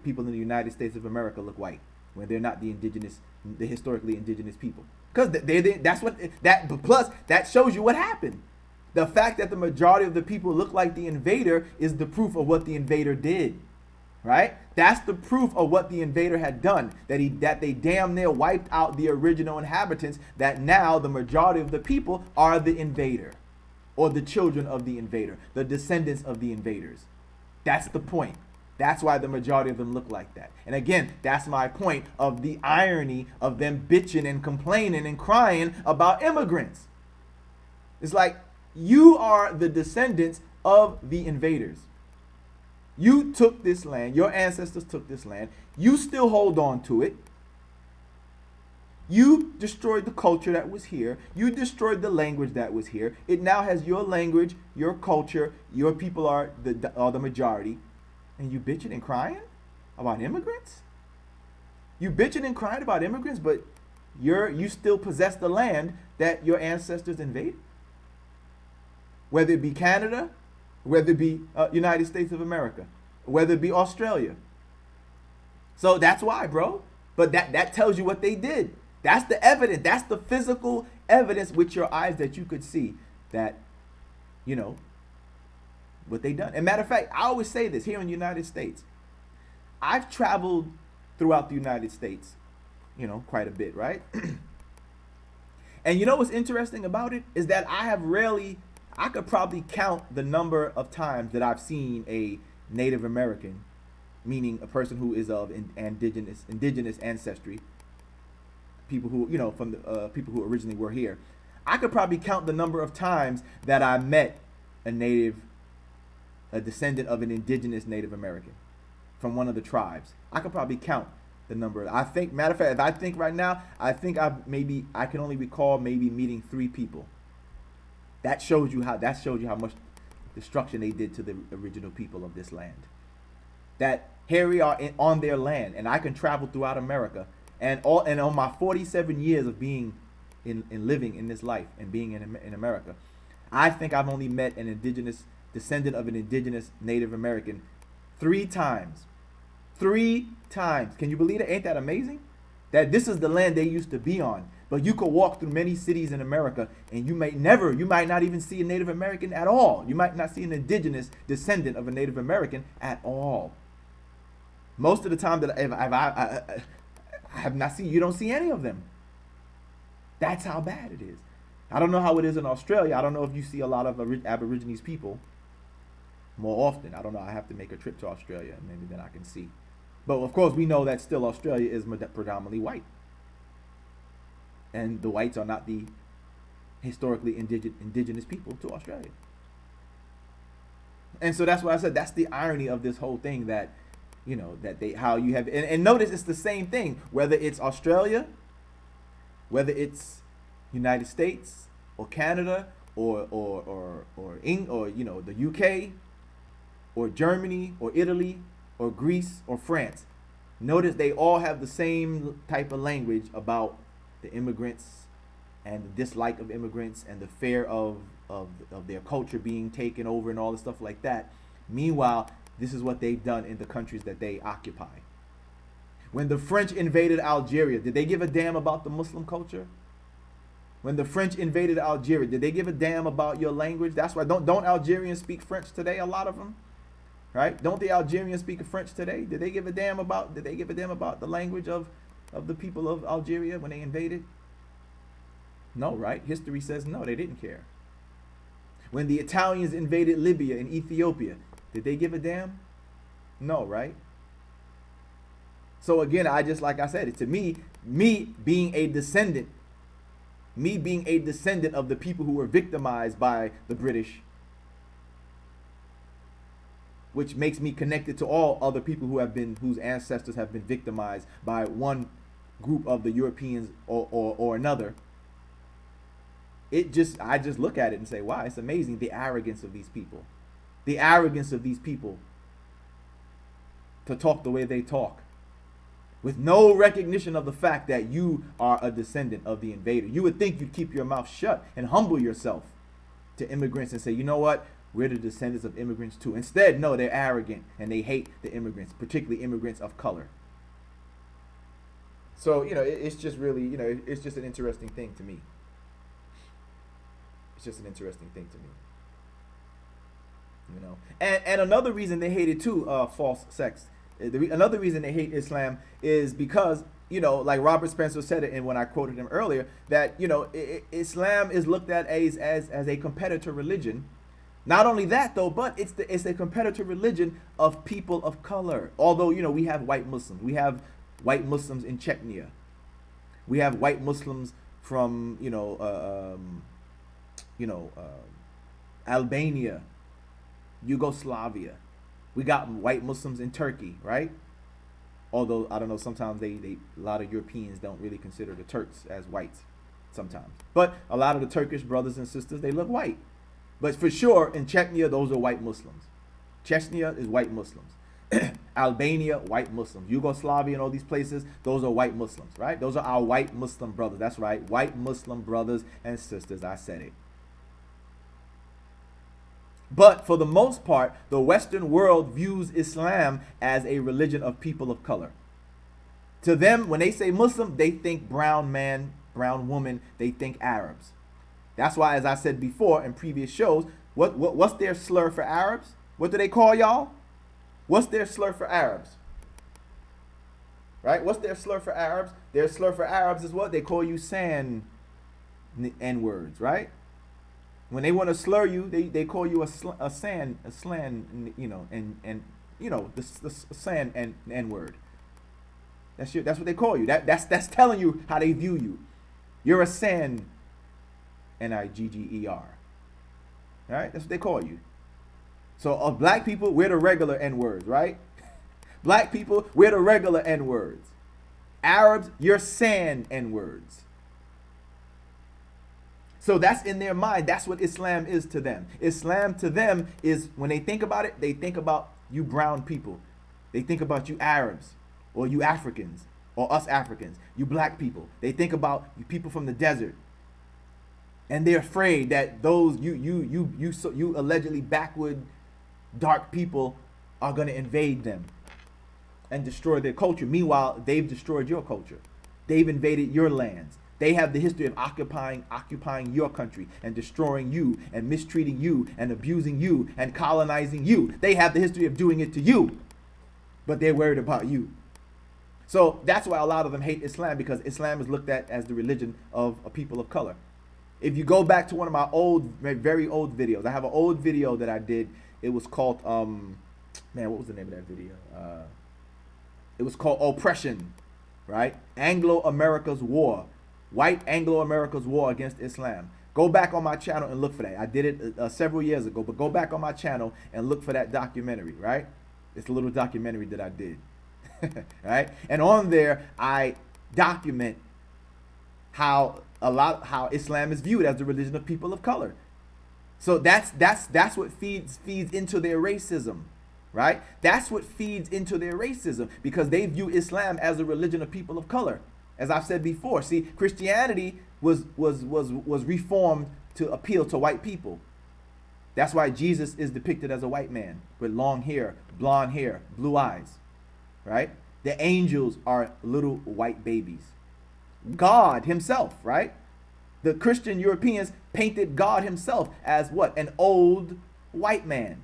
people in the United States of America look white? when they're not the historically indigenous people. Because that's what that. Plus, that shows you what happened. The fact that the majority of the people look like the invader is the proof of what the invader did, right? That's the proof of what the invader had done. That they damn near wiped out the original inhabitants. That now the majority of the people are the invader, or the children of the invader, the descendants of the invaders. That's the point. That's why the majority of them look like that. And again, that's my point of the irony of them bitching and complaining and crying about immigrants. It's like, you are the descendants of the invaders. You took this land. Your ancestors took this land. You still hold on to it. You destroyed the culture that was here. You destroyed the language that was here. It now has your language, your culture. Your people are the majority. And you bitching and crying about immigrants? You bitching and crying about immigrants, but you still possess the land that your ancestors invaded? Whether it be Canada, whether it be United States of America, whether it be Australia. So that's why, bro. But that tells you what they did. That's the evidence. That's the physical evidence with your eyes that you could see that, what they done. And matter of fact, I always say this here in the United States. I've traveled throughout the United States, quite a bit, right? And what's interesting about it is that I could probably count the number of times that I've seen a Native American, meaning a person who is of indigenous ancestry, people who, from the people who originally were here. I could probably count the number of times that I met a descendant of an indigenous Native American from one of the tribes. I could probably count the number. I think, matter of fact, if I think right now, I think I can only recall maybe meeting 3 people. That shows you how much destruction they did to the original people of this land. That here we are on their land, and I can travel throughout America, and on my 47 years of being in living in this life and being in America, I think I've only met an indigenous descendant of an indigenous Native American 3 times. 3 times. Can you believe it? Ain't that amazing? That this is the land they used to be on. But you could walk through many cities in America and you might not even see a Native American at all. You might not see an indigenous descendant of a Native American at all. Most of the time that I have not seen, you don't see any of them. That's how bad it is. I don't know how it is in Australia. I don't know if you see a lot of Aborigines people more often. I don't know. I have to make a trip to Australia and maybe then I can see. But of course, we know that still Australia is predominantly white. And the whites are not the historically indigenous people to Australia. And so that's why I said that's the irony of this whole thing, that, how you have, and notice it's the same thing, whether it's Australia, whether it's United States or Canada or the UK or Germany or Italy or Greece or France. Notice they all have the same type of language about the immigrants and the dislike of immigrants and the fear of their culture being taken over and all the stuff like that. Meanwhile, this is what they've done in the countries that they occupy. When the French invaded Algeria, did they give a damn about the Muslim culture? When the French invaded Algeria, did they give a damn about your language? That's why don't Algerians speak French today? A lot of them, right? Don't the Algerians speak French today? Did they give a damn about the language of the people of Algeria when they invaded? No, right? History says no, they didn't care. When the Italians invaded Libya and Ethiopia, did they give a damn? No, right? So again, like I said, to me being a descendant of the people who were victimized by the British, which makes me connected to all other people whose ancestors have been victimized by one group of the Europeans or another. I just look at it and say, wow, it's amazing, the arrogance of these people. The arrogance of these people to talk the way they talk, with no recognition of the fact that you are a descendant of the invader. You would think you'd keep your mouth shut and humble yourself to immigrants and say, you know what, we're the descendants of immigrants too. Instead, no, they're arrogant and they hate the immigrants, particularly immigrants of color. So, it's just really, it's just an interesting thing to me. It's just an interesting thing to me. And another reason they hate it too, false sex. Another reason they hate Islam is because, like Robert Spencer said it, and when I quoted him earlier, that Islam is looked at as a competitor religion. Not only that though, but it's a competitor religion of people of color. Although we have white Muslims, we have white Muslims in Chechnya, we have white Muslims from Albania, Yugoslavia. We got white Muslims in Turkey, right? Although I don't know, sometimes a lot of Europeans don't really consider the Turks as whites sometimes. But a lot of the Turkish brothers and sisters, they look white. But for sure, in Chechnya, those are white Muslims. Chechnya is white Muslims. Albania, white Muslims. Yugoslavia and all these places, those are white Muslims, right? Those are our white Muslim brothers. That's right, white Muslim brothers and sisters. I said it. But for the most part, the Western world views Islam as a religion of people of color. To them, when they say Muslim, they think brown man, brown woman, they think Arabs. That's why, as I said before in previous shows, what's their slur for Arabs? What do they call y'all? What's their slur for Arabs? Right? What's their slur for Arabs? Their slur for Arabs is what? They call you sand N-words, right? When they want to slur you, they call you a slang, the sand N-word. That's what they call you. That's telling you how they view you. You're a sand, Nigger. Right? That's what they call you. So of black people, we're the regular N-words, right? Black people, we're the regular N-words. Arabs, you're sand N-words. So that's in their mind. That's what Islam is to them. Islam to them is, when they think about it, they think about you brown people. They think about you Arabs, or you Africans, or us Africans, you black people. They think about you people from the desert. And they're afraid that those you allegedly backward dark people are going to invade them and destroy their culture. Meanwhile, they've destroyed your culture. They've invaded your lands. They have the history of occupying your country and destroying you and mistreating you and abusing you and colonizing you. They have the history of doing it to you, but they're worried about you. So that's why a lot of them hate Islam, because Islam is looked at as the religion of a people of color. If you go back to one of my very old videos, I have an old video that I did. It was called, what was the name of that video? It was called Oppression, right? Anglo-America's War. White Anglo-America's War against Islam. Go back on my channel and look for that. I did it several years ago, but go back on my channel and look for that documentary, right? It's a little documentary that I did, right? And on there, I document how Islam is viewed as the religion of people of color. So that's what feeds into their racism, right? That's what feeds into their racism, because they view Islam as a religion of people of color. As I've said before, see, Christianity was reformed to appeal to white people. That's why Jesus is depicted as a white man with long hair, blonde hair, blue eyes, right? The angels are little white babies. God himself, right? The Christian Europeans painted God himself as what? An old white man.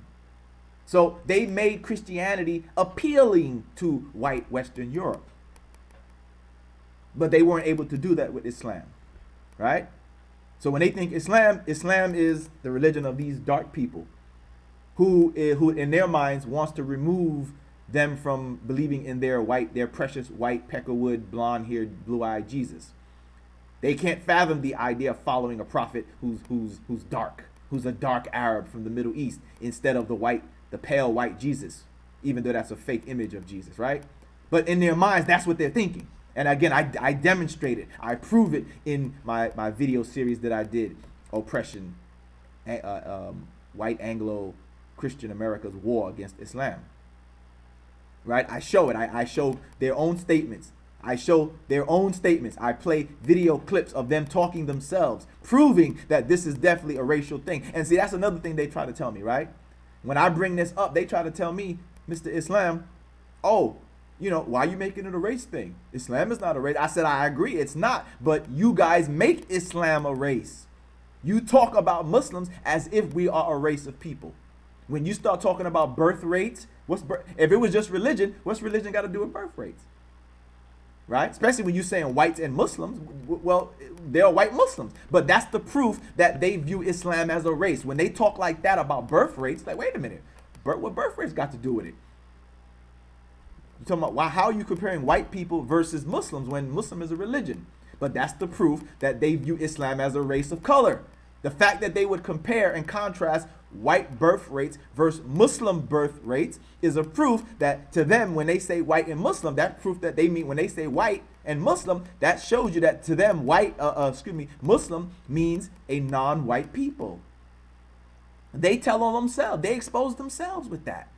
So they made Christianity appealing to white Western Europe. But they weren't able to do that with Islam, right? So when they think Islam is the religion of these dark people who in their minds wants to remove them from believing in their precious white, peckerwood, blonde-haired, blue-eyed Jesus. They can't fathom the idea of following a prophet who's dark, who's a dark Arab from the Middle East, instead of the pale white Jesus, even though that's a fake image of Jesus, right? But in their minds, that's what they're thinking. And again, I demonstrate it. I prove it in my video series that I did, Oppression, White Anglo-Christian America's War Against Islam. Right? I show it. I show their own statements. I play video clips of them talking themselves, proving that this is definitely a racial thing. And see, that's another thing they try to tell me, right? When I bring this up, they try to tell me, Mr. Islam, oh, Why are you making it a race thing? Islam is not a race. I said, I agree, it's not. But you guys make Islam a race. You talk about Muslims as if we are a race of people. When you start talking about birth rates, if it was just religion, what's religion got to do with birth rates? Right? Especially when you're saying whites and Muslims. Well, they're white Muslims. But that's the proof that they view Islam as a race. When they talk like that about birth rates, like, wait a minute. What birth rates got to do with it? You're talking about how are you comparing white people versus Muslims when Muslim is a religion? But that's the proof that they view Islam as a race of color. The fact that they would compare and contrast white birth rates versus Muslim birth rates is a proof that to them, when they say white and Muslim, that proof that they mean when they say white and Muslim, that shows you that to them Muslim means a non-white people. They tell on themselves. They expose themselves with that.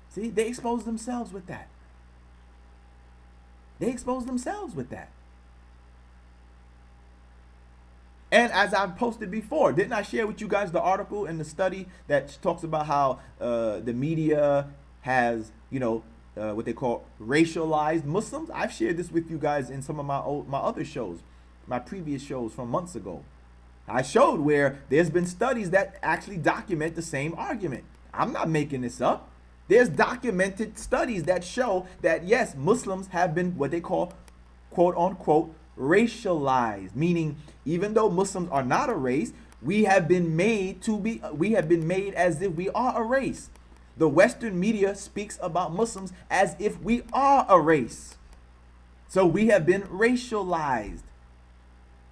See, they expose themselves with that. They expose themselves with that. And as I've posted before, didn't I share with you guys the article and the study that talks about how the media has, what they call racialized Muslims? I've shared this with you guys in some of my other shows, my previous shows from months ago. I showed where there's been studies that actually document the same argument. I'm not making this up. There's documented studies that show that, yes, Muslims have been what they call, quote unquote, racialized, meaning even though Muslims are not a race, we have been made as if we are a race. The Western media speaks about Muslims as if we are a race. So we have been racialized.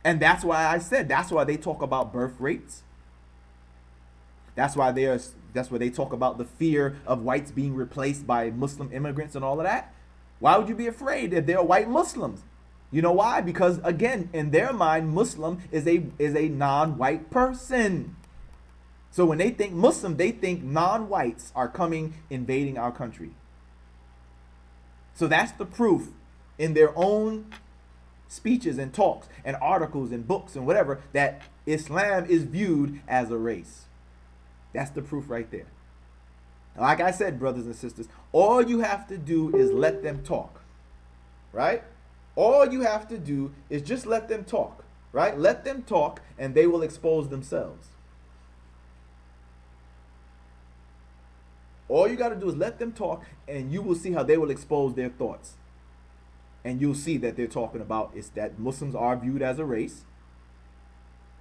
And that's why they talk about birth rates. That's why they talk about the fear of whites being replaced by Muslim immigrants and all of that. Why would you be afraid if they're white Muslims? You know why? Because again, in their mind, Muslim is a non-white person. So when they think Muslim, they think non-whites are coming invading our country. So that's the proof in their own speeches and talks and articles and books and whatever that Islam is viewed as a race. That's the proof right there. Like I said, brothers and sisters, all you have to do is let them talk, right? All you have to do is just let them talk, right? Let them talk and they will expose themselves. All you got to do is let them talk and you will see how they will expose their thoughts. And you'll see that they're talking about is that Muslims are viewed as a race,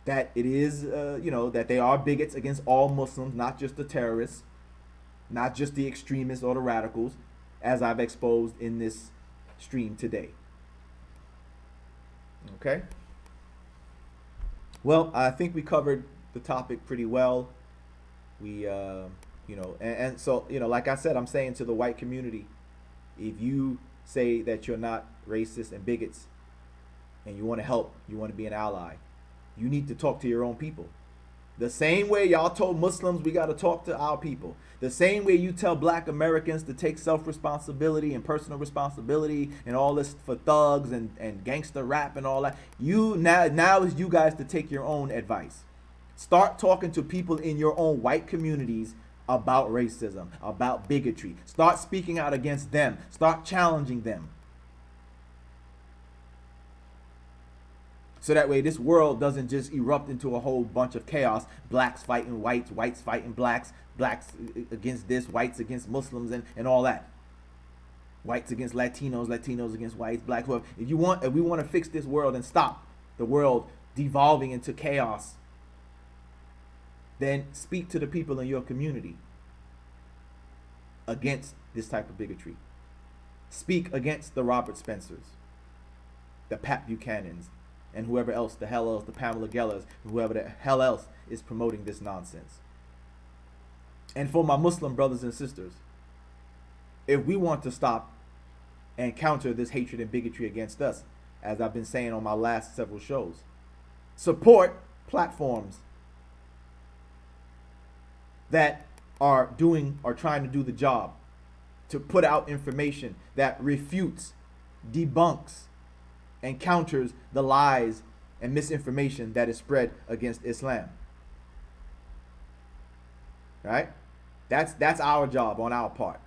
that it is, that they are bigots against all Muslims, not just the terrorists, not just the extremists or the radicals, as I've exposed in this stream today. Okay? Well, I think we covered the topic pretty well. We, and so, like I said, I'm saying to the white community, if you say that you're not racist and bigots and you want to help, you want to be an ally, you need to talk to your own people. The same way y'all told Muslims we got to talk to our people. The same way you tell black Americans to take self-responsibility and personal responsibility and all this for thugs and gangster rap and all that. Now is you guys to take your own advice. Start talking to people in your own white communities about racism, about bigotry. Start speaking out against them. Start challenging them. So that way this world doesn't just erupt into a whole bunch of chaos. Blacks fighting whites, whites fighting blacks, blacks against this, whites against Muslims and all that. Whites against Latinos, Latinos against whites, blacks, whoever. If we want to fix this world and stop the world devolving into chaos, then speak to the people in your community against this type of bigotry. Speak against the Robert Spencers, the Pat Buchanans, and whoever else, the hell else, the Pamela Gellers, whoever the hell else is promoting this nonsense. And for my Muslim brothers and sisters, if we want to stop and counter this hatred and bigotry against us, as I've been saying on my last several shows, support platforms that are trying to do the job to put out information that refutes, debunks, and counters the lies and misinformation that is spread against Islam. Right? That's our job on our part.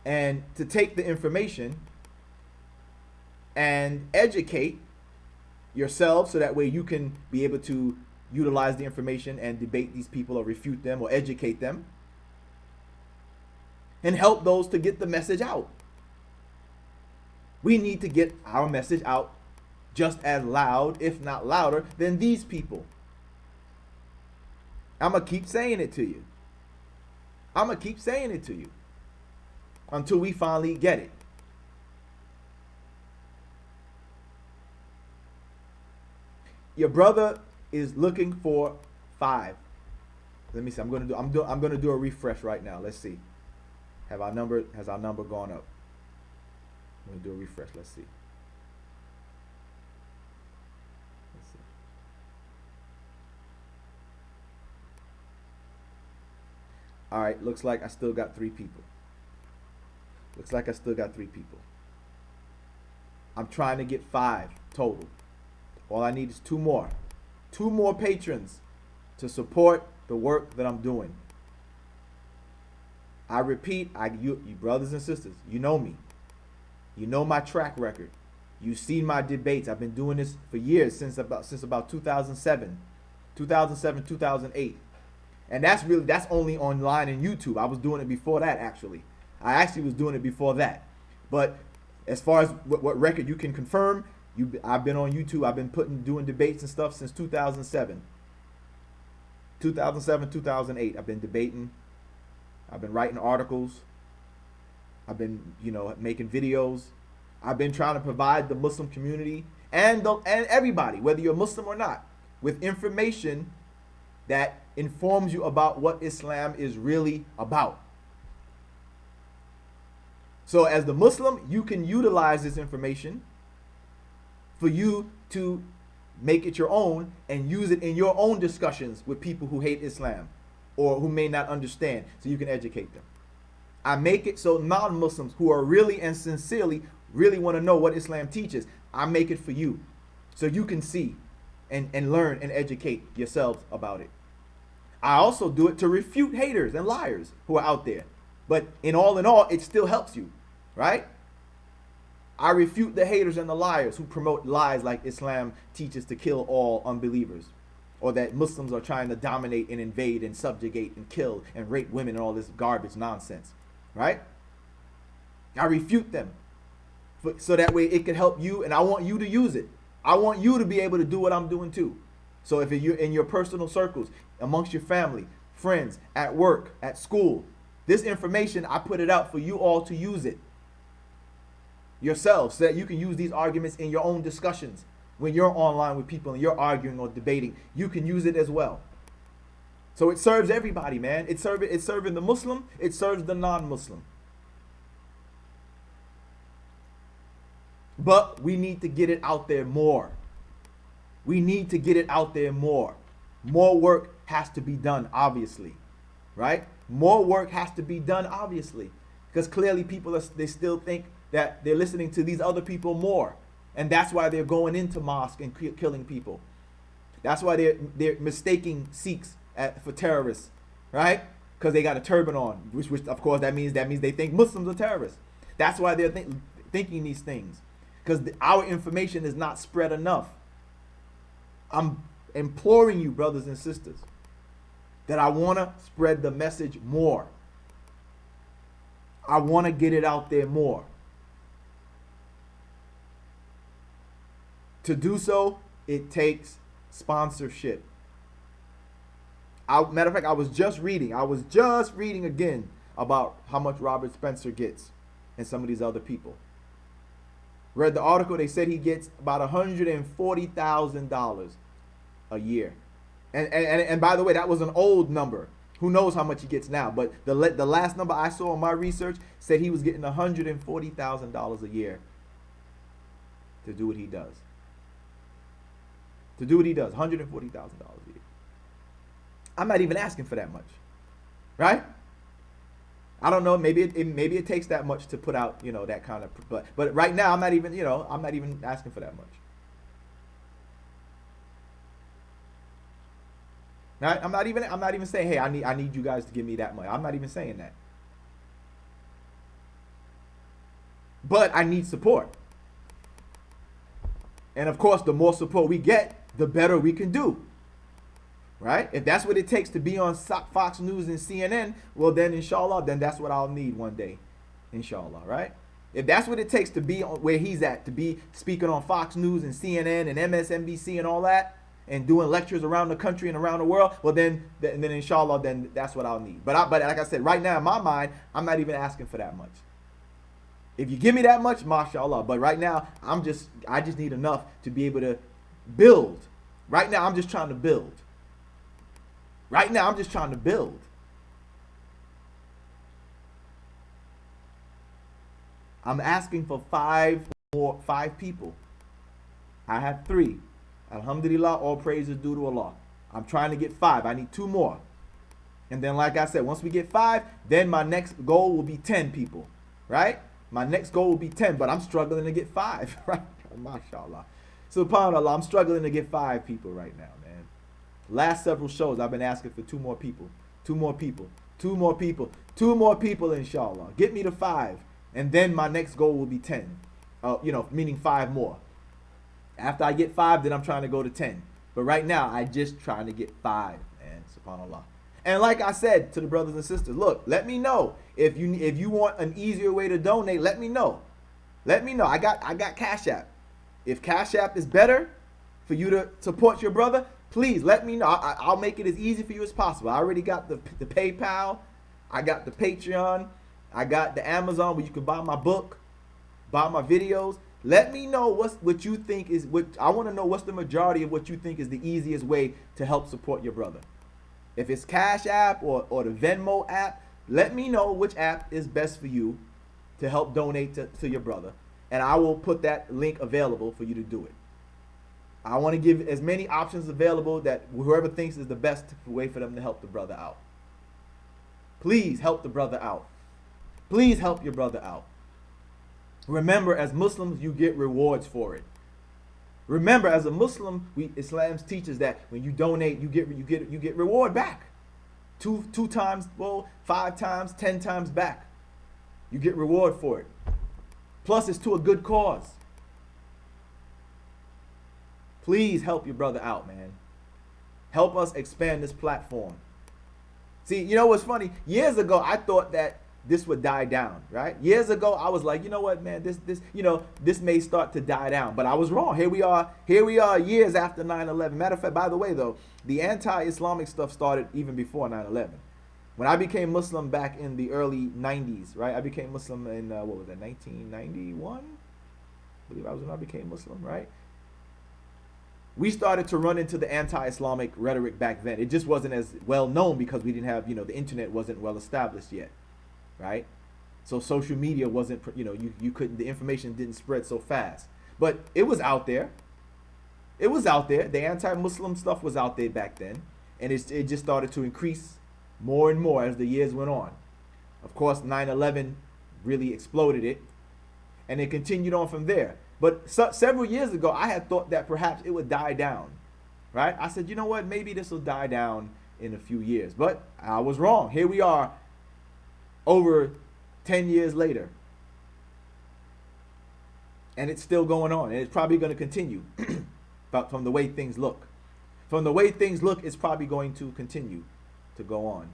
and to take the information and educate yourself so that way you can be able to utilize the information and debate these people or refute them or educate them and help those to get the message out. We need to get our message out just as loud, if not louder, than these people. I'm going to keep saying it to you. I'm going to keep saying it to you until we finally get it. Your brother is looking for 5. Let me see. I'm gonna do a refresh right now. Let's see. Has our number gone up? I'm gonna do a refresh. Let's see. All right. Looks like I still got 3 people. I'm trying to get 5 total. All I need is 2 more. 2 more patrons to support the work that I'm doing. I repeat, you brothers and sisters, you know me. You know my track record. You've seen my debates. I've been doing this for years, since about 2007, 2008. And that's only online and YouTube. I was doing it before that, actually. I actually was doing it before that. But as far as what record you can confirm, I've been on YouTube. I've been doing debates and stuff since 2007. 2008. I've been debating. I've been writing articles. I've been, making videos. I've been trying to provide the Muslim community and everybody, whether you're Muslim or not, with information that informs you about what Islam is really about. So as the Muslim, you can utilize this information for you to make it your own and use it in your own discussions with people who hate Islam or who may not understand, so you can educate them. I make it so non-Muslims who are really and sincerely really want to know what Islam teaches, I make it for you so you can see and learn and educate yourselves about it. I also do it to refute haters and liars who are out there. But in all, it still helps you, right? I refute the haters and the liars who promote lies like Islam teaches to kill all unbelievers, or that Muslims are trying to dominate and invade and subjugate and kill and rape women and all this garbage nonsense, right? I refute them so that way it can help you, and I want you to use it. I want you to be able to do what I'm doing too. So if you're in your personal circles, amongst your family, friends, at work, at school, this information, I put it out for you all to use it yourselves so that you can use these arguments in your own discussions. When you're online with people and you're arguing or debating, you can use it as well. So it serves everybody, man. It's serving the Muslim, it serves the non-Muslim. But we need to get it out there more. We need to get it out there more. More work has to be done, obviously, right? More work has to be done, obviously, because clearly they still think that they're listening to these other people more, and that's why they're going into mosque and killing people. That's why they're mistaking Sikhs for terrorists, right? Because they got a turban on, which of course that means they think Muslims are terrorists. That's why they're thinking these things, because our information is not spread enough. I'm imploring you, brothers and sisters, that I want to spread the message more. I want to get it out there more. To do so, it takes sponsorship. Matter of fact, I was just reading again about how much Robert Spencer gets and some of these other people. Read the article, they said he gets about $140,000 a year. And by the way, that was an old number. Who knows how much he gets now? But the last number I saw in my research said he was getting $140,000 a year to do what he does. $140,000 a year. I'm not even asking for that much, right? I don't know. Maybe it takes that much to put out, that kind of. But right now, I'm not even asking for that much. Right? I'm not even saying, hey, I need you guys to give me that money. I'm not even saying that. but I need support. And of course, the more support we get, the better we can do. Right? If that's what it takes to be on Fox News and CNN, well then inshallah, then that's what I'll need one day. Inshallah, right? If that's what it takes to be where he's at, to be speaking on Fox News and CNN and MSNBC and all that, and doing lectures around the country and around the world, well then inshallah, then that's what I'll need. But like I said, right now in my mind, I'm not even asking for that much. If you give me that much, mashallah. But right now, I just need enough to be able to build. Right now, I'm just trying to build. Right now, I'm just trying to build. I'm asking for five people. I have 3. Alhamdulillah, all praise is due to Allah. I'm trying to get 5. I need 2 more. And then, like I said, once we get 5, then my next goal will be 10 people. Right? My next goal will be 10, but I'm struggling to get 5. Right? MashaAllah. SubhanAllah, I'm struggling to get 5 people right now, man. Last several shows, I've been asking for 2 more people. 2 more people. 2 more people. 2 more people, inshallah. Get me to 5. And then my next goal will be 10. Meaning 5 more. After I get 5, then I'm trying to go to 10. But right now, I just trying to get 5, man. SubhanAllah. And like I said to the brothers and sisters, look, let me know. If you want an easier way to donate, let me know. Let me know. I got Cash App. If Cash App is better for you to support your brother, please let me know. I'll make it as easy for you as possible. I already got the PayPal. I got the Patreon. I got the Amazon where you can buy my book, buy my videos. Let me know what you think is what I want to know. What's the majority of what you think is the easiest way to help support your brother? If it's Cash App or the Venmo app, let me know which app is best for you to help donate to your brother. And I will put that link available for you to do it. I want to give as many options available that whoever thinks is the best way for them to help the brother out. Please help the brother out. Please help your brother out. Remember, as Muslims, you get rewards for it. Remember, as a Muslim, Islam teaches that when you donate, you get reward back. Two times, 5 times, 10 times back. You get reward for it. Plus, it's to a good cause. Please help your brother out, man. Help us expand this platform. See, you know what's funny? Years ago, I thought that this would die down, right? Years ago, I was like, you know what, man, this may start to die down. But I was wrong. Here we are years after 9/11. Matter of fact, by the way, though, the anti-Islamic stuff started even before 9/11. When I became Muslim back in the early 90s, right? I became Muslim in, 1991? I believe I was when I became Muslim, right? We started to run into the anti-Islamic rhetoric back then. It just wasn't as well known because we didn't have, the internet wasn't well established yet. Right? So social media wasn't, you couldn't, the information didn't spread so fast. But it was out there. It was out there. The anti-Muslim stuff was out there back then. And it just started to increase more and more as the years went on. Of course, 9/11 really exploded it. And it continued on from there. But several years ago, I had thought that perhaps it would die down. Right? I said, you know what? Maybe this will die down in a few years. But I was wrong. Here we are. Over 10 years later. And it's still going on. And it's probably going to continue. But from the way things look. From the way things look, it's probably going to continue to go on.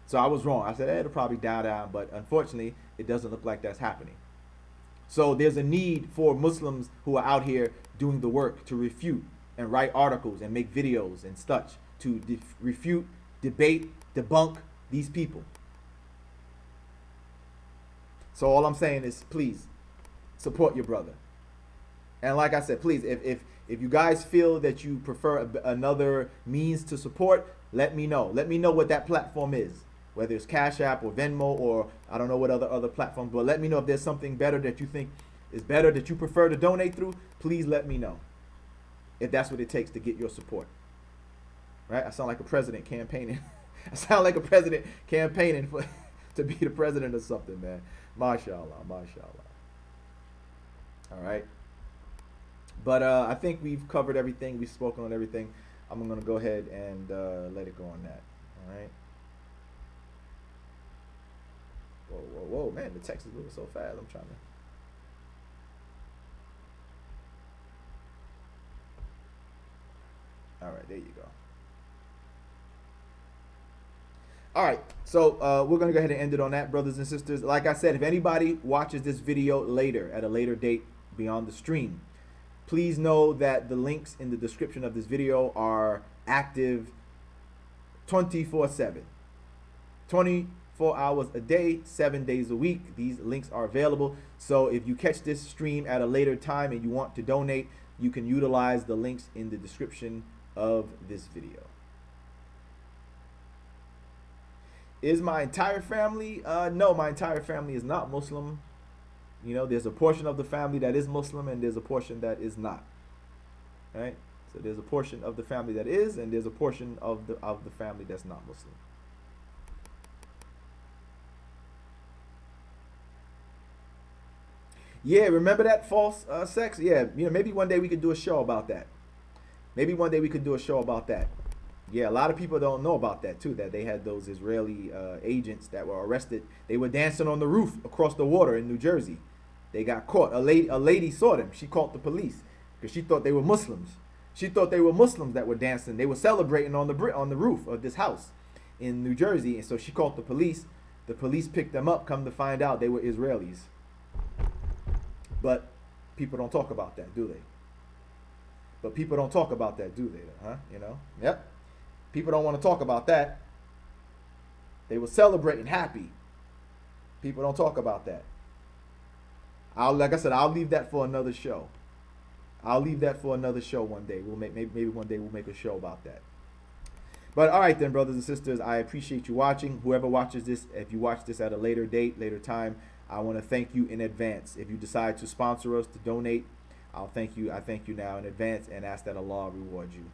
So I was wrong. I said, it'll probably die down. But unfortunately, it doesn't look like that's happening. So there's a need for Muslims who are out here doing the work to refute and write articles and make videos and such to refute, debate, debunk these people. So all I'm saying is, please support your brother. And like I said, please, if you guys feel that you prefer another means to support, let me know. Let me know what that platform is, whether it's Cash App or Venmo or I don't know what other platforms. But let me know if there's something better that you think is better that you prefer to donate through. Please let me know if that's what it takes to get your support. Right? I sound like a president campaigning. I sound like a president campaigning to be the president of something, man. MashaAllah, MashaAllah. All right. But I think we've covered everything. We've spoken on everything. I'm going to go ahead and let it go on that. All right. Whoa, man, the text is moving so fast. I'm trying to. All right, there you go. All right, so we're gonna go ahead and end it on that, brothers and sisters. Like I said, if anybody watches this video later, at a later date beyond the stream, please know that the links in the description of this video are active 24/7. 24 hours a day, 7 days a week. These links are available. So if you catch this stream at a later time and you want to donate, you can utilize the links in the description of this video. Is my entire family? No, my entire family is not Muslim. You know, there's a portion of the family that is Muslim and there's a portion that is not. Right? So there's a portion of the family that is, and there's a portion of the family that's not Muslim. Yeah, remember that false sex? Yeah, you know, maybe one day we could do a show about that. Maybe one day we could do a show about that. Yeah, a lot of people don't know about that too, that they had those Israeli agents that were arrested. They were dancing on the roof across the water in New Jersey. They got caught. A lady saw them. She called the police because she thought they were Muslims. She thought they were Muslims that were dancing. They were celebrating on the roof of this house in New Jersey, and so she called the police. The police picked them up. Come to find out, they were Israelis. But people don't talk about that, do they? But people don't talk about that, do they? Huh? You know? Yep. People don't want to talk about that. They were celebrating happy. People don't talk about that. Like I said, I'll leave that for another show. I'll leave that for another show one day. We'll make maybe one day we'll make a show about that. But all right then, brothers and sisters, I appreciate you watching. Whoever watches this, if you watch this at a later date, later time, I want to thank you in advance. If you decide to sponsor us, to donate, I'll thank you. I thank you now in advance and ask that Allah reward you.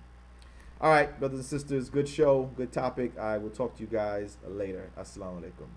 All right, brothers and sisters, good show, good topic. I will talk to you guys later. Assalamu alaikum.